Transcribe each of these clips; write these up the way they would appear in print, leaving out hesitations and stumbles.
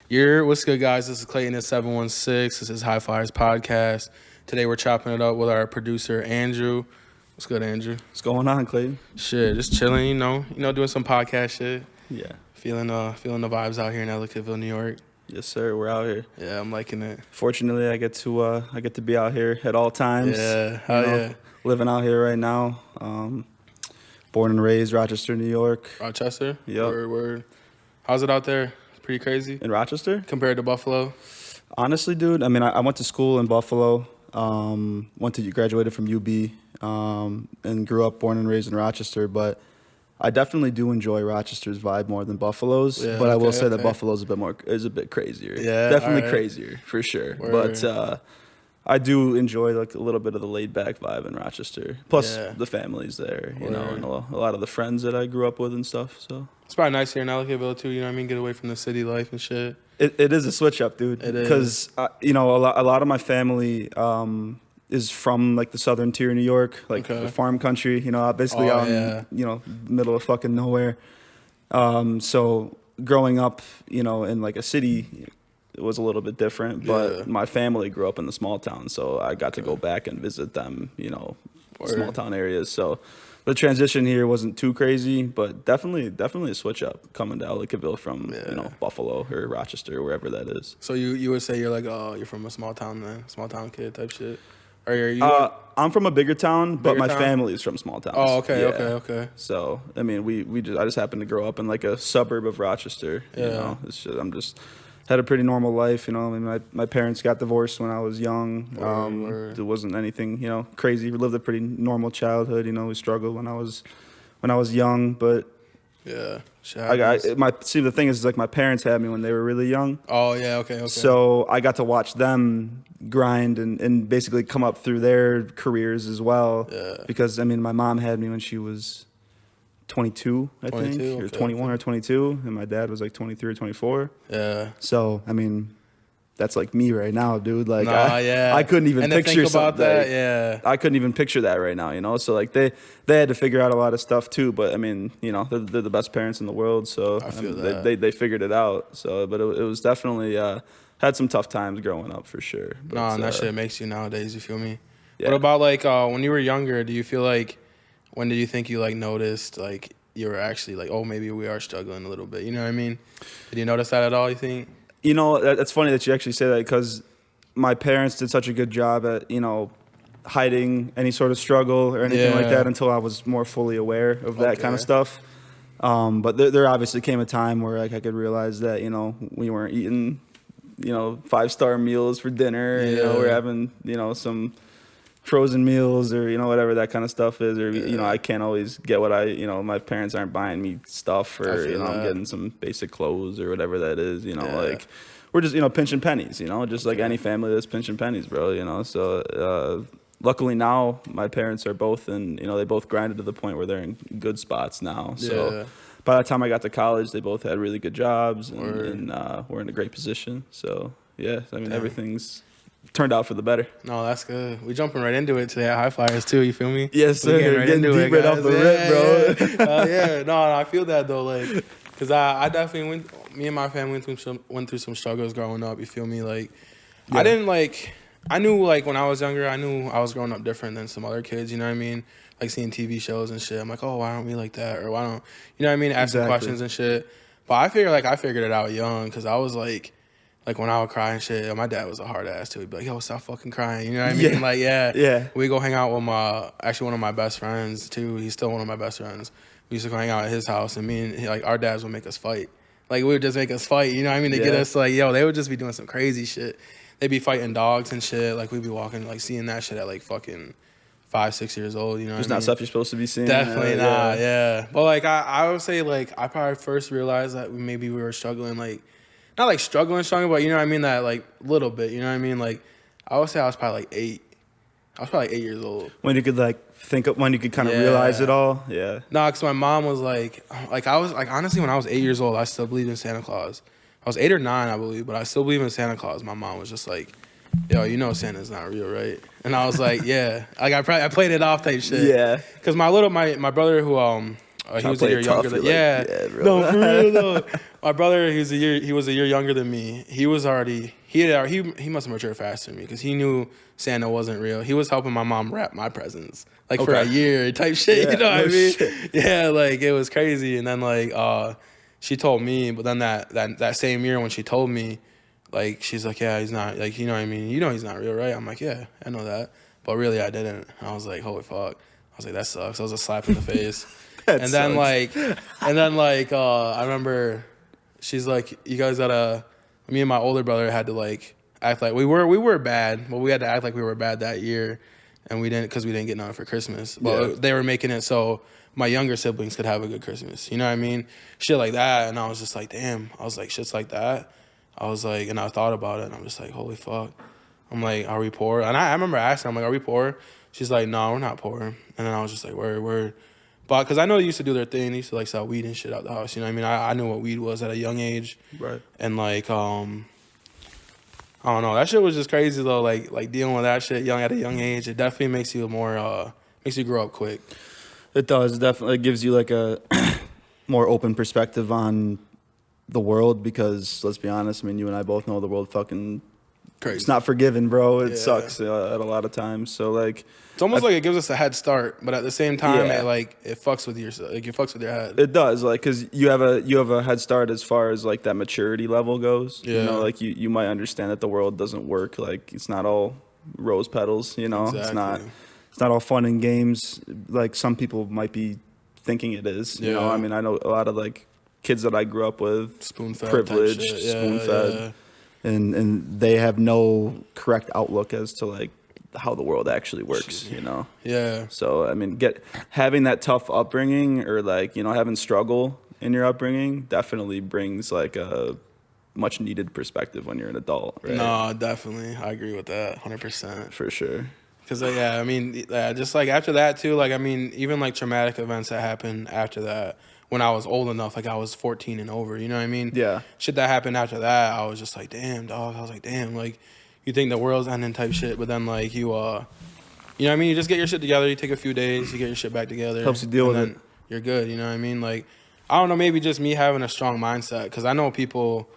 What's good, guys? This is Clayton at 716. This is High Flyers Podcast. Today we're chopping it up with our producer, Andrew. What's good, Andrew? What's going on, Clayton? Shit, just chilling, doing some podcast shit. Yeah. Feeling the vibes out here in Ellicottville, New York. Yes, sir. We're out here. Yeah, I'm liking it. Fortunately, I get to be out here at all times. Yeah, yeah. Living out here right now. Born and raised Rochester, New York. Rochester? Yep. Word. How's it out there? It's pretty crazy. In Rochester? Compared to Buffalo? Honestly, dude, I mean, I went to school in Buffalo. Graduated from UB, and grew up, born and raised in Rochester. But I definitely do enjoy Rochester's vibe more than Buffalo's. Yeah, but I will say that Buffalo's a bit crazier. Yeah, Definitely crazier for sure. Word. But I do enjoy like a little bit of the laid back vibe in Rochester. Plus the family's there, and a lot of the friends that I grew up with and stuff. So it's probably nice here in Ellicottville too. You know what I mean? Get away from the city life and shit. it is a switch up, dude. It is. Because a lot of my family is from like the southern tier of New York, like the farm country. Basically out in middle of fucking nowhere. So growing up, in like a city, it was a little bit different. But my family grew up in the small town, so I got to go back and visit them. Small town areas. So the transition here wasn't too crazy, but definitely a switch up coming to Ellicottville from Buffalo or Rochester, wherever that is. So you would say you're like, oh, you're from a small town kid type shit, or are you? I'm from a bigger town, but my town? family is from small towns. Oh, okay. So I mean, I just happened to grow up in like a suburb of Rochester. It's just, I'm just had a pretty normal life. I mean, my parents got divorced when I was young. There wasn't anything crazy. We lived a pretty normal childhood. We struggled when I was young, but yeah. The thing is, like, my parents had me when they were really young. Oh yeah, okay. So I got to watch them grind and basically come up through their careers as well. Yeah. Because I mean, my mom had me when she was 22, I think, or 21 or 22, and my dad was like 23 or 24. Yeah. So I mean, that's like me right now, dude. Like, yeah. I couldn't even picture something. That. Yeah. I couldn't even picture that right now, So like they had to figure out a lot of stuff too. But I mean, they're the best parents in the world, so I feel that. They figured it out. So, but it was definitely had some tough times growing up for sure. But, and that shit makes you nowadays. You feel me? Yeah. What about like when you were younger? Do you feel like when did you think you like noticed like you were actually like, oh, maybe we are struggling a little bit? You know what I mean? Did you notice that at all? You think? That's funny that you actually say that, because my parents did such a good job at, hiding any sort of struggle or anything like that until I was more fully aware of that kind of stuff. But there obviously came a time where like I could realize that, we weren't eating, 5-star meals for dinner. We're having, some frozen meals or whatever that kind of stuff is, or I can't always get what my parents aren't buying me stuff, or I'm getting some basic clothes or whatever that is. Like we're just pinching pennies, just like any family that's pinching pennies, bro. So luckily now my parents are both they both grinded to the point where they're in good spots now. So by the time I got to college, they both had really good jobs and we're in a great position. So yeah, I mean everything's turned out for the better. No, that's good. We jumping right into it today at High Flyers too. You feel me? Yes, sir. Getting deep right off the rip, bro. Yeah. No, I feel that though, like, cause I definitely me and my family went through some struggles growing up. You feel me? Like, I knew like when I was younger, I knew I was growing up different than some other kids. You know what I mean? Like seeing TV shows and shit. I'm like, oh, why aren't we like that? Or why don't what I mean? Asking questions and shit. But I figured it out young, cause I was like when I would cry and shit, my dad was a hard ass too. He'd be like, yo, stop fucking crying. You know what I mean? Yeah. Like, yeah. We go hang out with one of my best friends too. He's still one of my best friends. We used to go hang out at his house, and our dads would make us fight. Like, we would just make us fight, you know what I mean? To get us, like, they would just be doing some crazy shit. They'd be fighting dogs and shit. Like, we'd be walking, like, seeing that shit at, like, fucking 5-6 years old, you know what I mean? It's not stuff you're supposed to be seeing. Definitely not, yeah. But, like, I would say, like, I probably first realized that maybe we were struggling, like, not like struggling, but you know what I mean? That like little bit, you know what I mean? Like I would say I was probably like 8. I was probably 8 years old. When you could when you could kind of realize it all? Yeah. No, because my mom was like I was like, honestly, when I was 8 years old, I still believed in Santa Claus. I was 8 or 9, I believe, but I still believe in Santa Claus. My mom was just like, yo, Santa's not real, right? And I was like, yeah. Like I played it off type shit. Yeah. Because my brother who He was a year younger than no, for real though. My brother, he was a year younger than me. He must have matured faster than me because he knew Santa wasn't real. He was helping my mom wrap my presents like for a year type shit. You know what I mean? Shit. Yeah, like it was crazy. And then like she told me, but then that same year when she told me, like she's like, yeah, he's not, like, you know what I mean? You know he's not real, right? I'm like, yeah, I know that. But really I didn't. I was like, holy fuck. I was like, that sucks. That was a slap in the face. And then I remember she's like, you guys gotta, me and my older brother had to like act like we were bad, but we had to act like we were bad that year, and we didn't, because we didn't get none for Christmas. But they were making it so my younger siblings could have a good Christmas. You know what I mean? Shit like that. And I was just like, damn. I was like, shit's like that. I was like, and I thought about it, and I'm just like, holy fuck. I'm like, are we poor? And I remember asking, I'm like, are we poor? She's like, no, we're not poor. And then I was just like, word. But because I know they used to do their thing. They used to like sell weed and shit out the house. You know what I mean? I knew what weed was at a young age. Right. And like, I don't know. That shit was just crazy though. Like dealing with that shit at a young age. It definitely makes you makes you grow up quick. It does. Definitely. It gives you like a more open perspective on the world, because let's be honest. I mean, you and I both know the world fucking crazy. It's not forgiving, bro. It sucks at a lot of times. So like, it's almost like it gives us a head start, but at the same time, it fucks with your head. It does, like, because you have a head start as far as like that maturity level goes. Yeah. You know, like you might understand that the world doesn't work. Like it's not all rose petals. You know, exactly. It's not all fun and games like some people might be thinking it is. You know, I mean, I know a lot of like kids that I grew up with, spoon-fed, privileged, spoon-fed. And they have no correct outlook as to like how the world actually works, you know? Yeah. So, I mean, having that tough upbringing, or like, you know, having struggle in your upbringing definitely brings like a much needed perspective when you're an adult, right? No, definitely. I agree with that 100%. For sure. Because, I mean, just like after that too, like, I mean, even like traumatic events that happened after that, when I was old enough, like I was 14 and over, you know what I mean? Yeah. Shit that happened after that, I was just like, damn, dog. I was like, damn, like, you think the world's ending type shit, but then like you know what I mean? You just get your shit together, you take a few days, you get your shit back together. Helps you deal with it. You're good, you know what I mean? Like, I don't know, maybe just me having a strong mindset, because I know people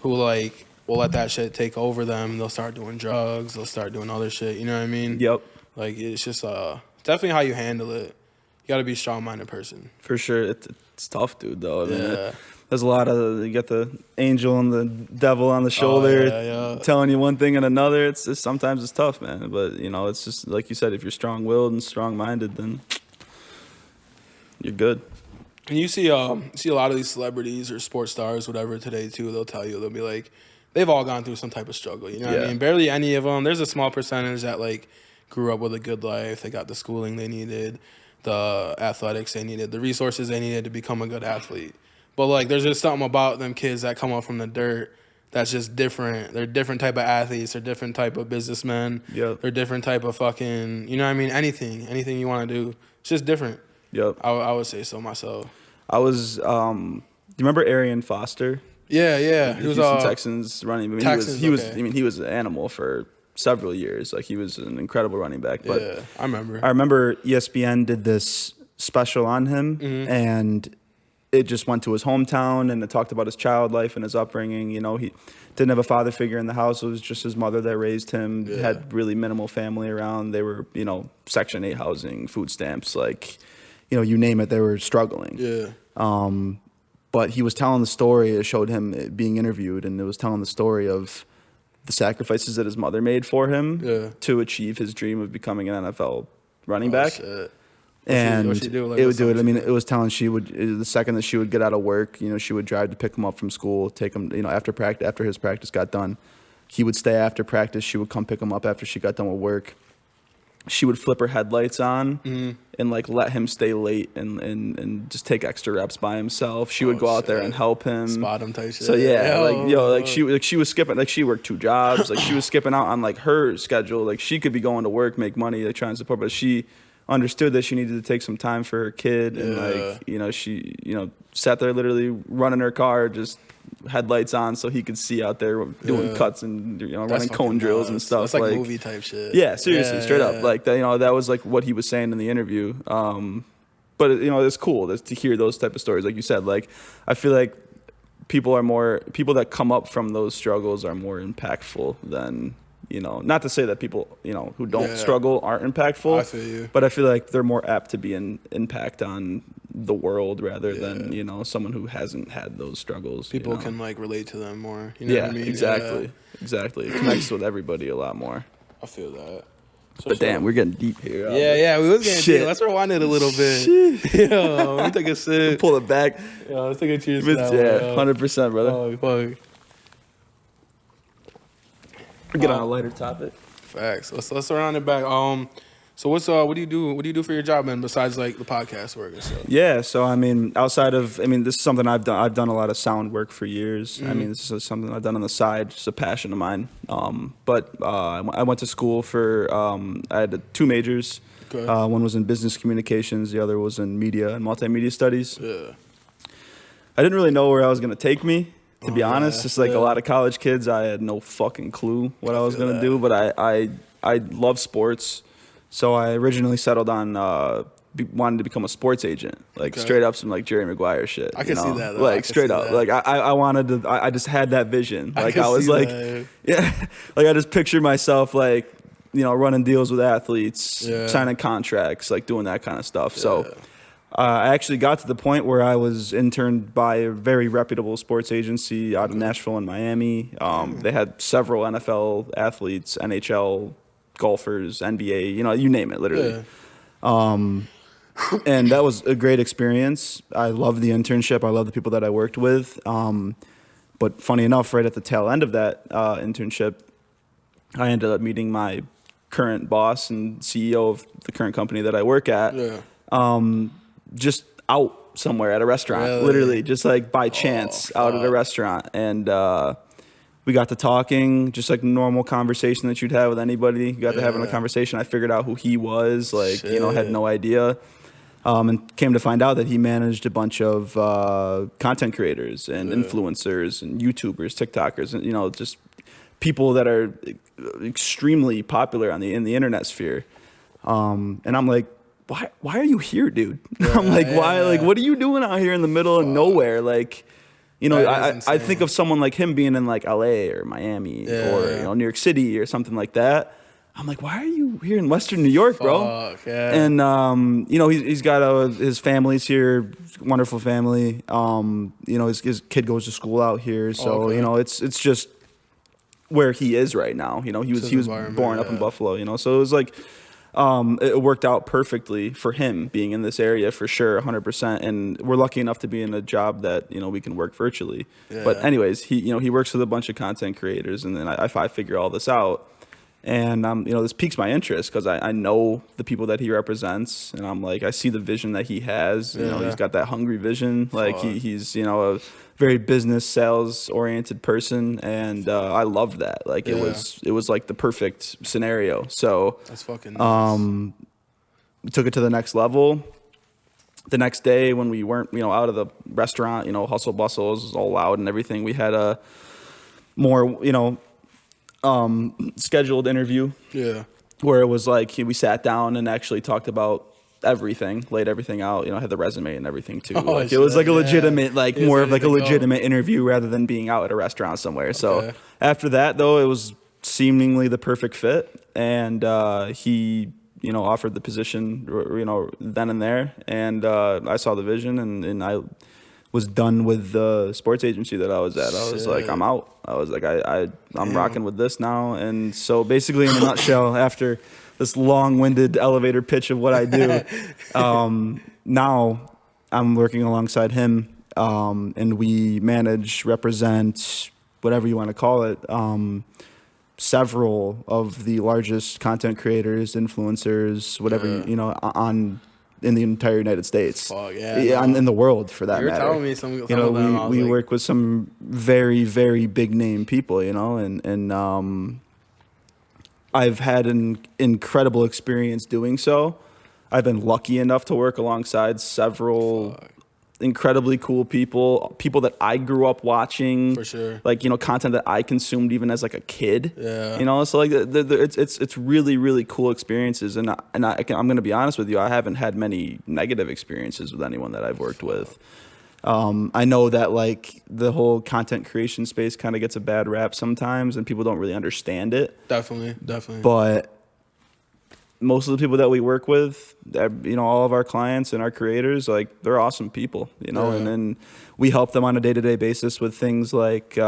who like will let that shit take over them. They'll start doing drugs, they'll start doing other shit, you know what I mean? Yep. Like, it's just definitely how you handle it. You got to be a strong-minded person. For sure. It's tough, dude, though. I mean, there's a lot of, you got the angel and the devil on the shoulder telling you one thing and another. It's just, sometimes it's tough, man. But, you know, it's just, like you said, if you're strong-willed and strong-minded, then you're good. And you see a lot of these celebrities or sports stars, whatever, today, too. They'll be like, they've all gone through some type of struggle, you know what I mean? Barely any of them. There's a small percentage that, like, grew up with a good life. They got the schooling they needed, the athletics they needed, the resources they needed to become a good athlete. But like, there's just something about them kids that come up from the dirt that's just different. They're different type of athletes. They're different type of businessmen. Yep. They're different type of fucking, you know what I mean? Anything you want to do. It's just different. Yep. I would say so myself. I was, do you remember Arian Foster? Yeah. He was Houston Texans running. I mean, he was an animal for several years. Like, he was an incredible running back. But yeah, I remember. I remember ESPN did this special on him, and it just went to his hometown, and it talked about his child life and his upbringing. You know, he didn't have a father figure in the house. It was just his mother that raised him. Yeah. Had really minimal family around. They were, you know, Section 8 housing, food stamps, like, you know, you name it, they were struggling. Yeah. But he was telling the story. It showed him being interviewed, and it was telling the story of the sacrifices that his mother made for him to achieve his dream of becoming an NFL running back. Shit. And she do? Like, it would do it. I mean, it was telling she would, the second that she would get out of work, you know, she would drive to pick him up from school, take him, you know, after his practice got done. He would stay after practice. She would come pick him up after she got done with work. She would flip her headlights on and like let him stay late and just take extra reps by himself. She would go out there and help him, spot him type shit. So she was skipping, like, she worked 2 jobs, like she was skipping out on like her schedule. Like, she could be going to work, make money, like, try and support, but she understood that she needed to take some time for her kid. And like, you know, she, you know, sat there literally running her car, just headlights on so he could see out there doing cuts and, you know, running cone drills and stuff. That's like movie type shit. Yeah, seriously, straight up. Like, that, you know, that was like what he was saying in the interview. but it's cool to hear those type of stories. Like you said, like I feel like people that come up from those struggles are more impactful than, not to say that people, who don't struggle aren't impactful. I feel you. But I feel like they're more apt to be an impact on the world rather than, someone who hasn't had those struggles. People can like relate to them more. You know what I mean? Exactly. Exactly. It connects with everybody a lot more. I feel that. But damn, we're getting deep here. Yeah, we was getting deep. Let's rewind it a little bit. Yo, let me take a sip. Pull it back. Yo, let's take a cheers. Yeah, 100%, brother. Oh, fuck. We get on a lighter topic. Facts. Let's round it back. So what do you do? What do you do for your job, man? Besides like the podcast work and stuff? Yeah. So this is something I've done. I've done a lot of sound work for years. Mm-hmm. This is something I've done on the side. It's a passion of mine. I went to school for. I had 2 majors. Okay. One was in business communications. The other was in media and multimedia studies. Yeah. I didn't really know where I was going to take me. To be honest, just like a lot of college kids, I had no fucking clue what I was going to do. But I love sports. So I originally settled on wanted to become a sports agent, like straight up some like Jerry Maguire shit. I can see that, though. Like straight up. Like I wanted to. I just had that vision. Like I was like, yeah. Like I just pictured myself like, running deals with athletes, signing contracts, like doing that kind of stuff. Yeah. So I actually got to the point where I was interned by a very reputable sports agency out of Nashville and Miami. They had several NFL athletes, NHL golfers, NBA, you name it, literally. Yeah. And that was a great experience. I loved the internship. I loved the people that I worked with. But funny enough, right at the tail end of that internship, I ended up meeting my current boss and CEO of the current company that I work at. Yeah. Just out somewhere at a restaurant, literally, just like by chance out at a restaurant. And we got to talking, just like normal conversation that you'd have with anybody. You got to having a conversation. I figured out who he was, had no idea. And came to find out that he managed a bunch of content creators and influencers and YouTubers, TikTokers, and just people that are extremely popular in the internet sphere. And I'm like, why are you here, dude? I'm like, why? Like, what are you doing out here in the middle of nowhere? Like, I think of someone like him being in like LA or Miami or New York City or something like that. I'm like, why are you here in Western New York, bro? Yeah. And he's got his family's here, wonderful family. His kid goes to school out here, so it's just where he is right now. He was born up in Buffalo. So it was like. It worked out perfectly for him being in this area for sure, 100%. And we're lucky enough to be in a job that we can work virtually. Yeah. But anyways, he works with a bunch of content creators, and then I figure all this out, and this piques my interest because I know the people that he represents, and I'm like, I see the vision that he has. He's got that hungry vision. Like he's a very business sales oriented person, and I loved that. Like it was like the perfect scenario. So that's fucking nice. Took it to the next level. The next day when we weren't out of the restaurant, hustle bustle, it was all loud and everything, we had a more scheduled interview where it was like we sat down and actually talked about everything, laid everything out, had the resume and everything too. It was like a legitimate, more of like a legitimate interview rather than being out at a restaurant somewhere. Okay. So after that though, it was seemingly the perfect fit, and he offered the position then and there, and I saw the vision, and I was done with the sports agency that I was at. I was like, I'm out. I was like, I'm rocking with this now. And so basically in a nutshell, after this long-winded elevator pitch of what I do, now I'm working alongside him, and we represent, whatever you want to call it, several of the largest content creators, influencers, whatever, in the entire United States. Fuck, and in the world, for that matter. You're telling me some of them. We work with some very, very big name people, and I've had an incredible experience doing so. I've been lucky enough to work alongside several incredibly cool people that I grew up watching. For sure. Like, content that I consumed even as like a kid. Yeah. So like it's really, really cool experiences. And I'm going to be honest with you, I haven't had many negative experiences with anyone that I've worked with. I know that like the whole content creation space kind of gets a bad rap sometimes and people don't really understand it. Definitely. But most of the people that we work with, all of our clients and our creators, like they're awesome people, and then we help them on a day-to-day basis with things like,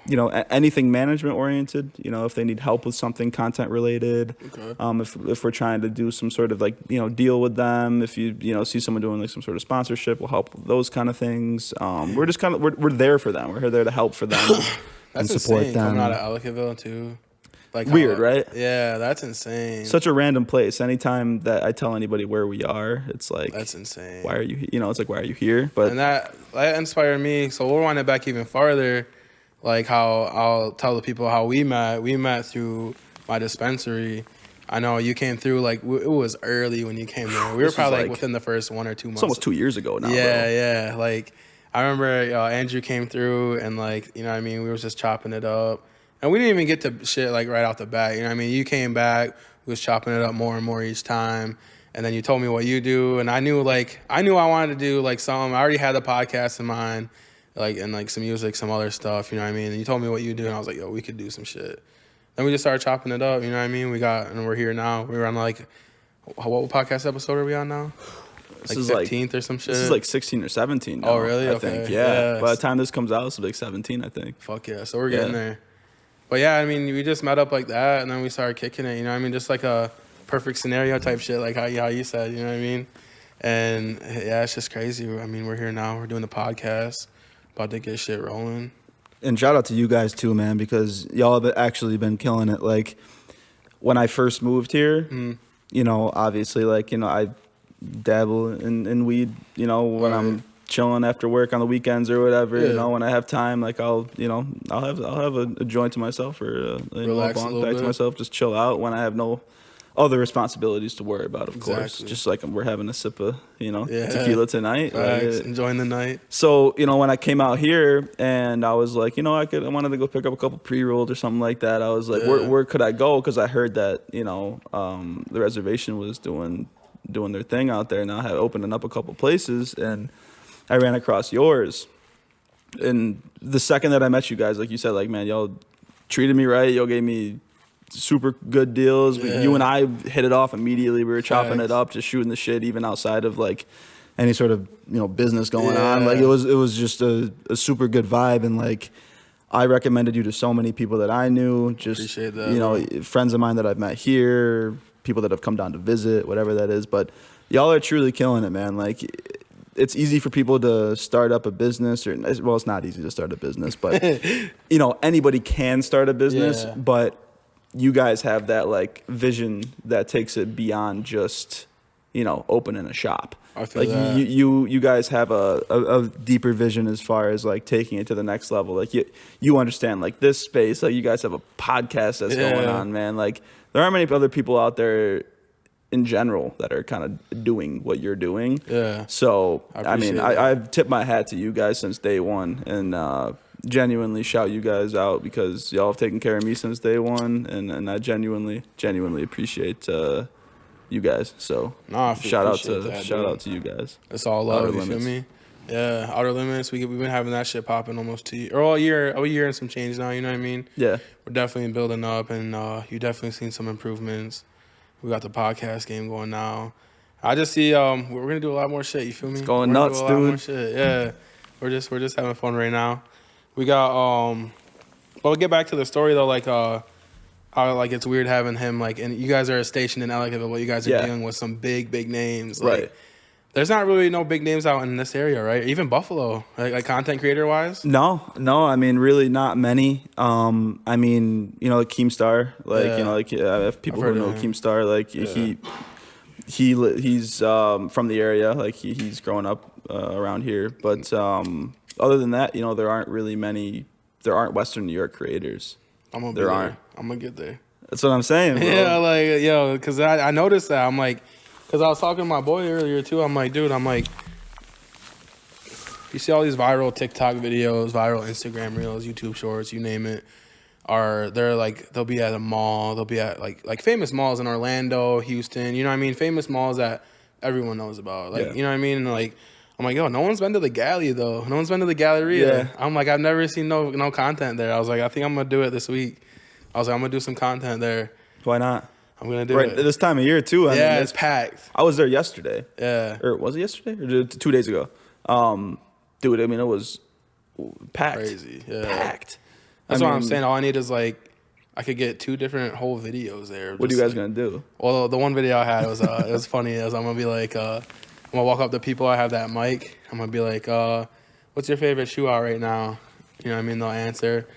anything management oriented, if they need help with something content related, if we're trying to do some sort of like, deal with them, if you see someone doing like some sort of sponsorship, we'll help with those kind of things. We're just we're there for them. We're there to help for them and support them. Coming out of Ellicottville too. Like weird, right? Yeah, that's insane. Such a random place. Anytime that I tell anybody where we are, it's like, that's insane. Why are you? It's like, why are you here? But and that inspired me. So we'll wind it back even farther. Like how I'll tell the people how we met. We met through my dispensary. I know you came through like it was early when you came there. We were probably like within the first 1 or 2 months. It's almost 2 years ago now. Yeah, bro. Like I remember Andrew came through and like what I mean. We was just chopping it up. And we didn't even get to shit like right off the bat. You know what I mean? You came back, we was chopping it up more and more each time. And then you told me what you do. And I knew I wanted to do like something. I already had a podcast in mind, like, and like some music, some other stuff, you know what I mean? And you told me what you do. And I was like, yo, we could do some shit. Then we just started chopping it up, you know what I mean? And we're here now. We're on like, what podcast episode are we on now? Like 15th or some shit? This is like 16 or 17 now, Oh, really? I think, yeah. By the time this comes out, it's like 17, I think. Fuck yeah. So we're getting there. But yeah, I mean, we just met up like that, and then we started kicking it, you know what I mean? Just like a perfect scenario type shit, like how you said, you know what I mean? And yeah, it's just crazy. I mean, we're here now. We're doing the podcast, about to get shit rolling. And shout out to you guys too, man, because y'all have actually been killing it. Like, when I first moved here, obviously, like, I dabble in weed, when I'm chilling after work on the weekends or whatever, when I have time, like I'll have a joint to myself or a bong back to myself, just chill out when I have no other responsibilities to worry about, of course. Just like we're having a sip of, tequila tonight. Enjoying the night. So, when I came out here and I was like, I wanted to go pick up a couple pre-rolls or something like that. I was like, where could I go? Because I heard that, the reservation was doing their thing out there. Now I had opening up a couple places, and I ran across yours. And the second that I met you guys, like you said, like, man, y'all treated me right. Y'all gave me super good deals. You and I hit it off immediately. We were chopping it up, just shooting the shit, even outside of like any sort of, business going on. Like it was just a super good vibe. And like, I recommended you to so many people that I knew, just, appreciate that, friends of mine that I've met here, people that have come down to visit, whatever that is. But y'all are truly killing it, man. Like, it's easy for people to start up a business, well, it's not easy to start a business, but anybody can start a business, but you guys have that like vision that takes it beyond just, opening a shop. I feel like that. You guys have a deeper vision as far as like taking it to the next level. Like you understand like this space, like you guys have a podcast that's going on, man. Like there aren't many other people out there in general that are kind of doing what you're doing. Yeah. So, I've tipped my hat to you guys since day one, and genuinely shout you guys out because y'all have taken care of me since day one, and I genuinely appreciate you guys. So, shout out to you guys. It's all love, you feel me? Yeah, Outer Limits, we've been having that shit popping almost 2 years, or a year and some change now, you know what I mean? Yeah. We're definitely building up, and you definitely seen some improvements. We got the podcast game going now. I just see we're gonna do a lot more shit. You feel me? It's going nuts, dude. A lot more shit. Yeah, we're just having fun right now. We got but we'll get back to the story though. Like how like it's weird having him like, and you guys are a station in Ellicottville, but you guys are dealing with some big names. Like, right. There's not really no big names out in this area, right? Even Buffalo, like content creator wise. No. I mean, really not many. I mean, like Keemstar, like if people who know Keemstar, like he's from the area, like he's growing up around here. But other than that, there aren't really many. There aren't Western New York creators. I'm gonna get there. That's what I'm saying, bro. Yeah, like because I noticed that. I'm like. Because I was talking to my boy earlier, too. I'm like, dude, you see all these viral TikTok videos, viral Instagram reels, YouTube shorts, you name it. They're like, they'll be at a mall, they'll be at like famous malls in Orlando, Houston, you know what I mean? Famous malls that everyone knows about. Like, you know what I mean? And like, I'm like, yo, no one's been to the galley though. No one's been to the Galleria. Yeah. I'm like, I've never seen no content there. I was like, I think I'm gonna do it this week. I was like, I'm gonna do some content there. Why not? I'm gonna do right it. this time of year too. I mean, it's packed. I was there yesterday. Yeah. Or was it yesterday? Or 2 days ago? Dude, I mean, it was packed. Crazy. Yeah. Packed. That's what I'm saying. All I need is like, I could get 2 different whole videos there. What are you guys gonna do? Well, the one video I had was it was funny. I'm gonna be like, I'm gonna walk up to people. I have that mic. I'm gonna be like, what's your favorite shoe out right now? You know what I mean? They'll answer.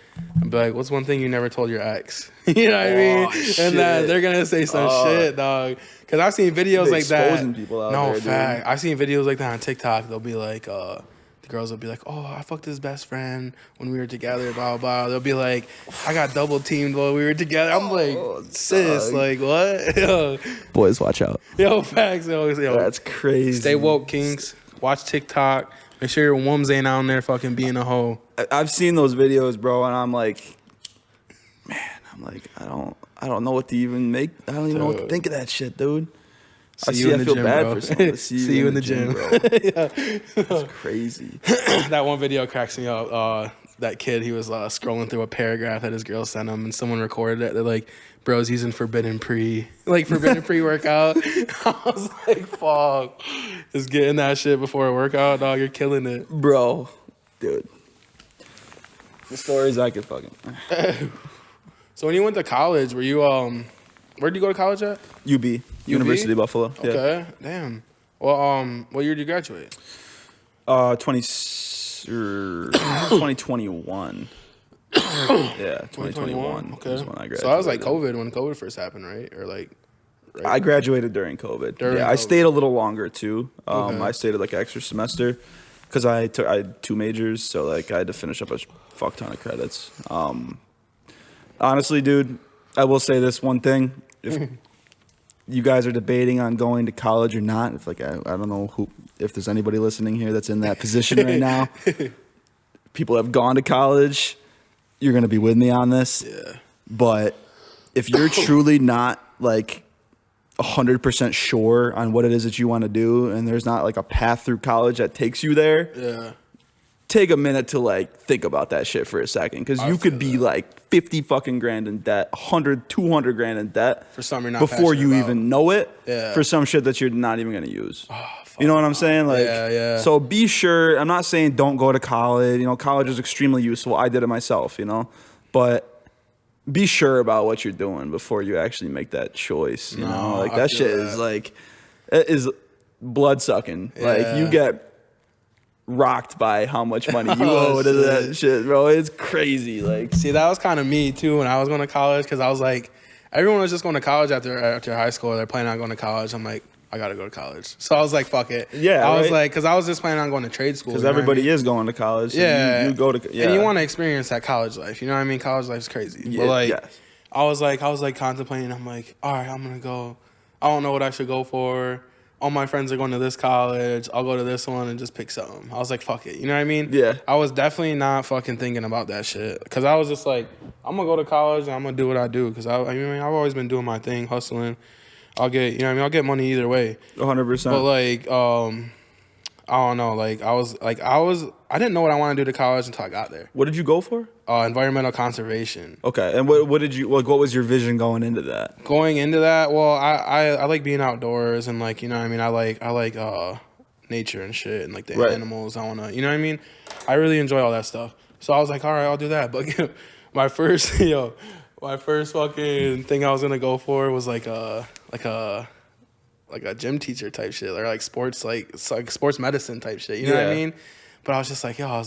I'll be like, what's one thing you never told your ex? You know what I mean? Shit. And they're gonna say some shit, dog. Cause I've seen videos like that. Exposing people out there, fact. dude. I've seen videos like that on TikTok. They'll be like, the girls will be like, oh, I fucked his best friend when we were together, blah, blah. They'll be like, I got double teamed while we were together. I'm like, sis, dog. like, what? Yo, Boys, watch out. facts. Yo. That's crazy. Stay woke, kings. Watch TikTok. Make sure your wombs ain't out there fucking being a hoe. I've seen those videos, bro, and I'm like, man, I don't know what to even make. I don't even know what to think of that shit, dude. I feel bad for someone. See you in the gym, bro. That's crazy. That one video cracks me up. That kid, he was scrolling through a paragraph that his girl sent him, and someone recorded it. They're like, bro's using forbidden pre-workout. I was like, fuck. Just getting that shit before a workout, dog. You're killing it. Bro, dude. The stories I could fucking... So when you went to college, were you, where'd you go to college at? UB. University of Buffalo. Okay, damn. Well, what year did you graduate? 2021. Yeah, 2021. Okay. Is when I graduated. So that was like COVID, when COVID first happened, right? Or like, right? I graduated during COVID. I stayed a little longer too. I stayed like an extra semester because I had 2 majors, so like I had to finish up a fuck ton of credits. Honestly, dude, I will say this one thing: if you guys are debating on going to college or not, if like I don't know if there's anybody listening here that's in that position right now. People have gone to college. You're gonna be with me on this. Yeah. But if you're truly not like 100% sure on what it is that you want to do, and there's not like a path through college that takes you there, take a minute to like think about that shit for a second, because you could be like 50 fucking grand in debt, 100, 200 grand in debt for something you're not before you about. even know it. Yeah. For some shit that you're not even gonna use. Oh, you know what I'm saying? Like, yeah. So be sure. I'm not saying don't go to college. You know, college is extremely useful. I did it myself. You know, but be sure about what you're doing before you actually make that choice. You know, like that shit is like, it is blood sucking. Yeah. Like you get rocked by how much money you owe to that shit, bro. It's crazy. Like, see, that was kind of me too when I was going to college, because I was like, everyone was just going to college after high school. They're planning on going to college. I'm like, I gotta go to college. So I was like, fuck it. Yeah, I was like, because I was just planning on going to trade school. Because everybody is going to college. So yeah, you go to and you want to experience that college life. You know what I mean? College life's crazy. Yeah, but like, yes. I was like contemplating. I'm like, all right, I'm gonna go. I don't know what I should go for. All my friends are going to this college. I'll go to this one and just pick something. I was like, fuck it. You know what I mean? Yeah. I was definitely not fucking thinking about that shit, because I was just like, I'm gonna go to college and I'm gonna do what I do, because I mean, I've always been doing my thing, hustling. I'll get, you know what I mean? I'll get money either way. 100%. But like, I don't know. Like, I didn't know what I wanted to do to college until I got there. What did you go for? Environmental conservation. Okay. And what did you, like, what was your vision going into that? Going into that, well, I like being outdoors, and like, you know what I mean? I like nature and shit, and like the animals. I want to, you know what I mean? I really enjoy all that stuff. So I was like, all right, I'll do that. But my first fucking thing I was gonna go for was like a gym teacher type shit, or like sports medicine type shit. You know what I mean? But I was just like, I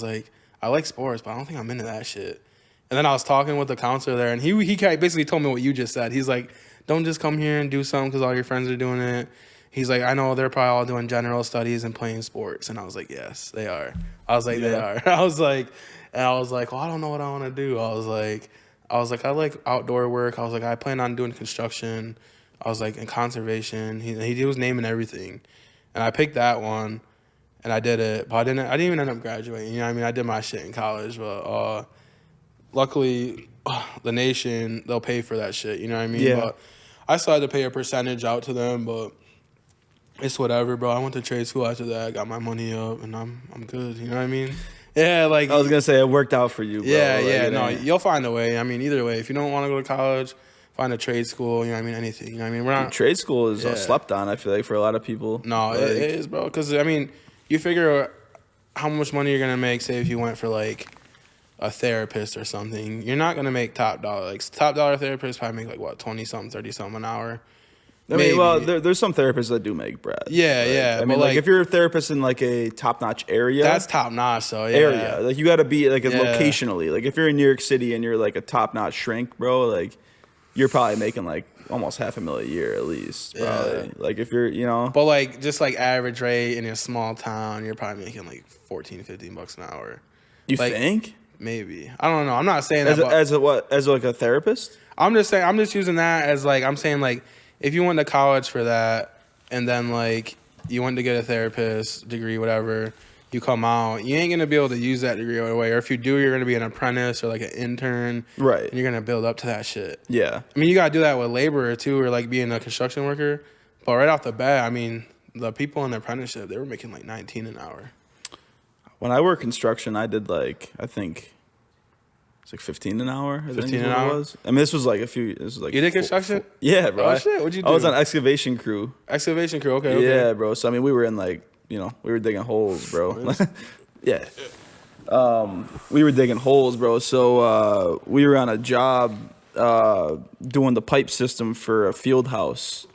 like sports, but I don't think I'm into that shit. And then I was talking with the counselor there, and he basically told me what you just said. He's like, don't just come here and do something because all your friends are doing it. He's like, I know they're probably all doing general studies and playing sports. And I was like, yes, they are. I was like, they are. I was like, well, I don't know what I want to do. I was like, I like outdoor work. I was like, I plan on doing construction. I was like, in conservation. He was naming everything. And I picked that one. and I did it, but I didn't even end up graduating. You know what I mean? I did my shit in college, but luckily, the nation, they'll pay for that shit. You know what I mean? Yeah. But I still had to pay a percentage out to them, but it's whatever, bro. I went to trade school after that, got my money up, and I'm good. You know what I mean? Yeah, like I was gonna say it worked out for you, bro. yeah, like, yeah. No, you'll find a way. I mean, either way, if you don't want to go to college, find a trade school. You know what I mean? Anything. You know what I mean? We're not trade school is slept on. I feel like for a lot of people. No, like, it is, bro. Because I mean, you figure how much money you're gonna make. Say if you went for like a therapist or something, you're not gonna make top dollar. Like top dollar therapists probably make like what 20 something, 30 something an hour. I mean, well, there's some therapists that do make bread. Yeah, like, yeah. I mean, like if you're a therapist in like a top-notch area, that's top-notch. So yeah, area. Like you got to be like locationally. Like if you're in New York City and you're like a top-notch shrink, bro, like you're probably making like almost $500,000 a year at least. Probably. Yeah. Like if you're, But like just like average rate in a small town, you're probably making like $14-15 an hour. You like, think? Maybe. I don't know. I'm not saying as that. As like a therapist? I'm just saying. I'm just using that as like I'm saying like. If you went to college for that and then, like, you went to get a therapist degree, whatever, you come out, you ain't going to be able to use that degree right away. Or if you do, you're going to be an apprentice or, like, an intern. Right. And you're going to build up to that shit. Yeah. I mean, you got to do that with labor, too, or, like, being a construction worker. But right off the bat, I mean, the people in the apprenticeship, they were making, like, 19 an hour. When I worked construction, I did, like, I think... It's like 15 an hour. 15 an hour. It was. I mean, this was like a few. This was like you did construction? Yeah, bro. Oh shit! What'd you do? I was on excavation crew. Excavation crew. Okay. Yeah, bro. So I mean, we were in like we were digging holes, bro. Yeah. We were digging holes, bro. So we were on a job doing the pipe system for a field house.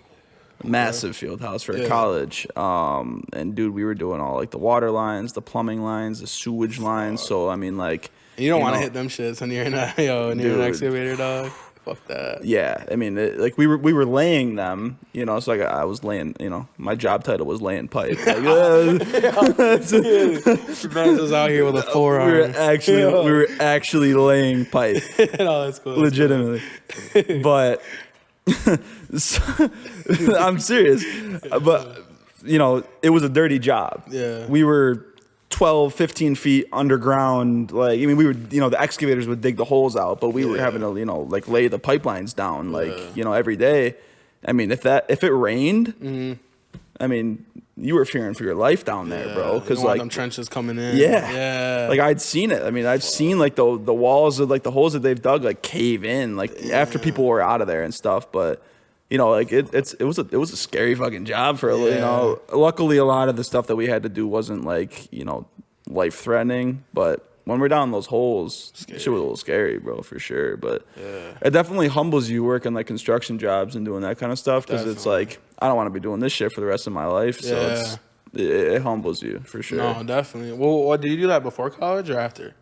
Massive field house for a college. And dude, we were doing all like the water lines, the plumbing lines, the sewage lines. So I mean, like. You don't want to hit them shits when you're in an excavator, dog. Fuck that. Yeah, I mean, like we were laying them, so like I was laying, my job title was laying pipe. Like, Man was out here with a forearm. We were actually laying pipe. No, that's cool. Legitimately, but I'm serious. But it was a dirty job. Yeah, we were 12, 15 feet underground. Like, I mean, we would, the excavators would dig the holes out, but we were having to, like lay the pipelines down, like, every day. I mean, if it rained, I mean, you were fearing for your life down there, bro. Because like them trenches coming in. Yeah. Like I'd seen it. I mean, I've seen like the walls of like the holes that they've dug like cave in, like after people were out of there and stuff. But like it was a scary fucking job for luckily a lot of the stuff that we had to do wasn't like life threatening, but when we're down those holes, shit was a little scary, bro, for sure. But it definitely humbles you working like construction jobs and doing that kind of stuff because it's like I don't want to be doing this shit for the rest of my life. So it humbles you for sure. No, definitely. Well, what did you do that before college or after?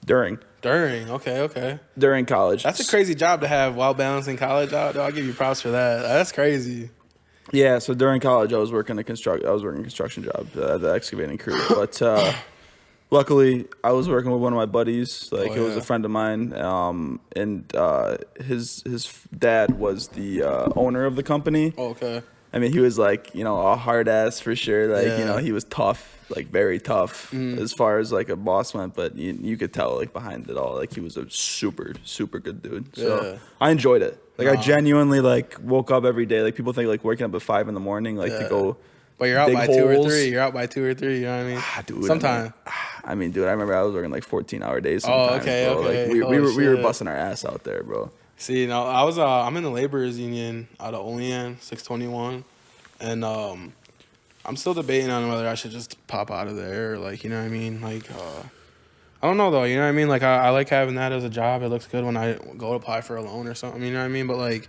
During. Okay. During college. That's a crazy job to have while balancing college out. I'll give you props for that. That's crazy. Yeah, so during college I was working a construction job, the excavating crew. But luckily I was working with one of my buddies, like it was a friend of mine, and his dad was the owner of the company. Oh, okay. I mean, he was like, a hard ass for sure. Like, he was tough, like very tough as far as like a boss went. But you could tell like behind it all, like he was a super, super good dude. So I enjoyed it. Like I genuinely like woke up every day. Like people think like waking up at 5 a.m, like to go. But you're out by holes. 2 or 3. You're out by 2 or 3. You know what I mean? Dude, sometimes. I mean, dude, I remember I was working like 14-hour days. Sometimes, okay. Like we were busting our ass out there, bro. See, no, I'm in the laborers union out of Olean, 621, and I'm still debating on whether I should just pop out of there, or like, you know what I mean? Like, I don't know though, you know what I mean? Like, I like having that as a job. It looks good when I go to apply for a loan or something, you know what I mean? But like,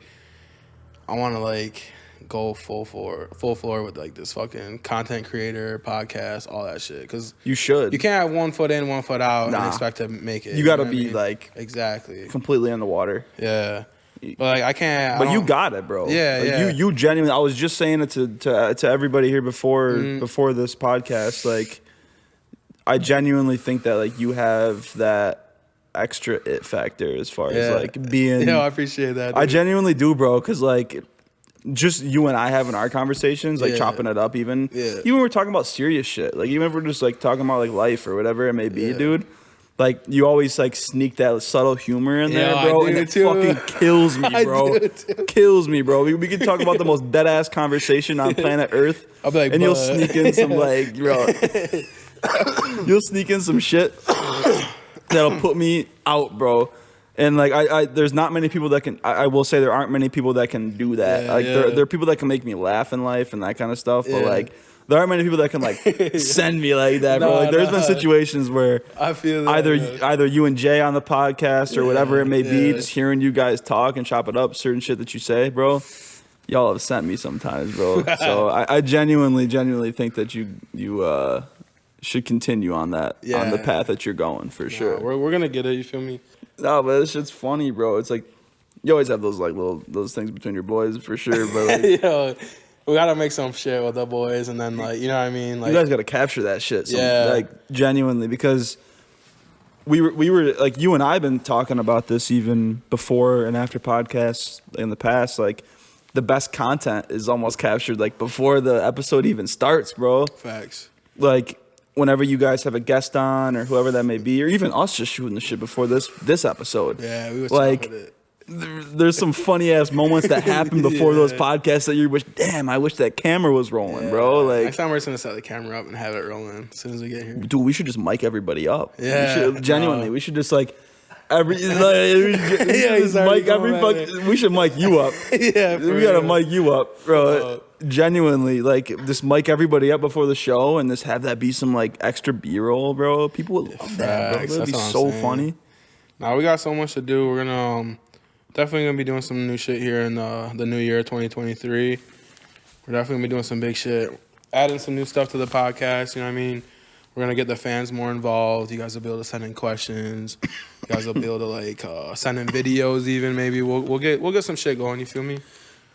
I want to like go full floor with like this fucking content creator, podcast, all that shit. Cause you should. You can't have 1 foot in, 1 foot out and expect to make it. You got to be like exactly completely in the water. Yeah. But like I can't. But you got it, bro. Yeah, like, You genuinely. I was just saying it to everybody here before this podcast. Like, I genuinely think that like you have that extra it factor as far as like being. Yeah, I appreciate that. Dude. I genuinely do, bro. Because like just you and I having our conversations, like chopping it up even. Yeah. Even when we're talking about serious shit. Like even if we're just like talking about like life or whatever it may be, dude. Like you always like sneak that subtle humor in there, bro, and it fucking kills me, bro. Kills me, bro. We could talk about the most dead ass conversation on planet Earth, I'll be like, and you'll sneak in some like, bro. You'll sneak in some shit that'll put me out, bro. And like I there's not many people that can. I will say there aren't many people that can do that. There are people that can make me laugh in life and that kind of stuff, but like. There aren't many people that can like send me like that, bro. Like, there's been situations where I feel that, either you and Jay on the podcast or whatever it may be, just hearing you guys talk and chop it up, certain shit that you say, bro. Y'all have sent me sometimes, bro. So I genuinely think that you should continue on that on the path that you're going for sure. We're gonna get it. You feel me? No, but this shit's funny, bro. It's like you always have those like those things between your boys for sure, but like, Yo, we gotta make some shit with the boys, and then like you know what I mean. Like you guys gotta capture that shit. Like genuinely, because we were like you and I have been talking about this even before and after podcasts in the past. Like the best content is almost captured like before the episode even starts, bro. Facts. Like whenever you guys have a guest on or whoever that may be, or even us just shooting the shit before this episode. Yeah, we was like. with it. There's some funny ass moments that happen before those podcasts that you wish, damn, I wish that camera was rolling, bro. Like next time we're just gonna set the camera up and have it rolling as soon as we get here. Dude, we should just mic everybody up. Yeah, we should just like we should mic you up. Yeah, we gotta mic you up, bro. Genuinely, like just mic everybody up before the show and just have that be some like extra B-roll, bro. People would love that, bro. That'd be so funny. Now we got so much to do. We're gonna definitely gonna be doing some new shit here in the new year, 2023. We're definitely gonna be doing some big shit, adding some new stuff to the podcast. You know what I mean? We're gonna get the fans more involved. You guys will be able to send in questions. You guys will be able to like send in videos. Even maybe we'll get some shit going. You feel me?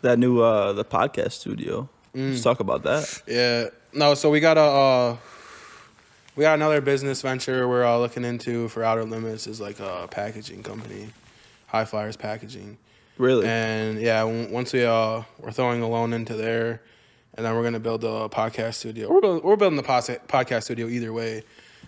That new the podcast studio. Let's talk about that. Yeah. No. So we got another business venture we're looking into for Outer Limits is like a packaging company. High Flyers Packaging. Really? And yeah, once we're throwing a loan into there, and then we're gonna build a podcast studio. We're building the podcast studio either way,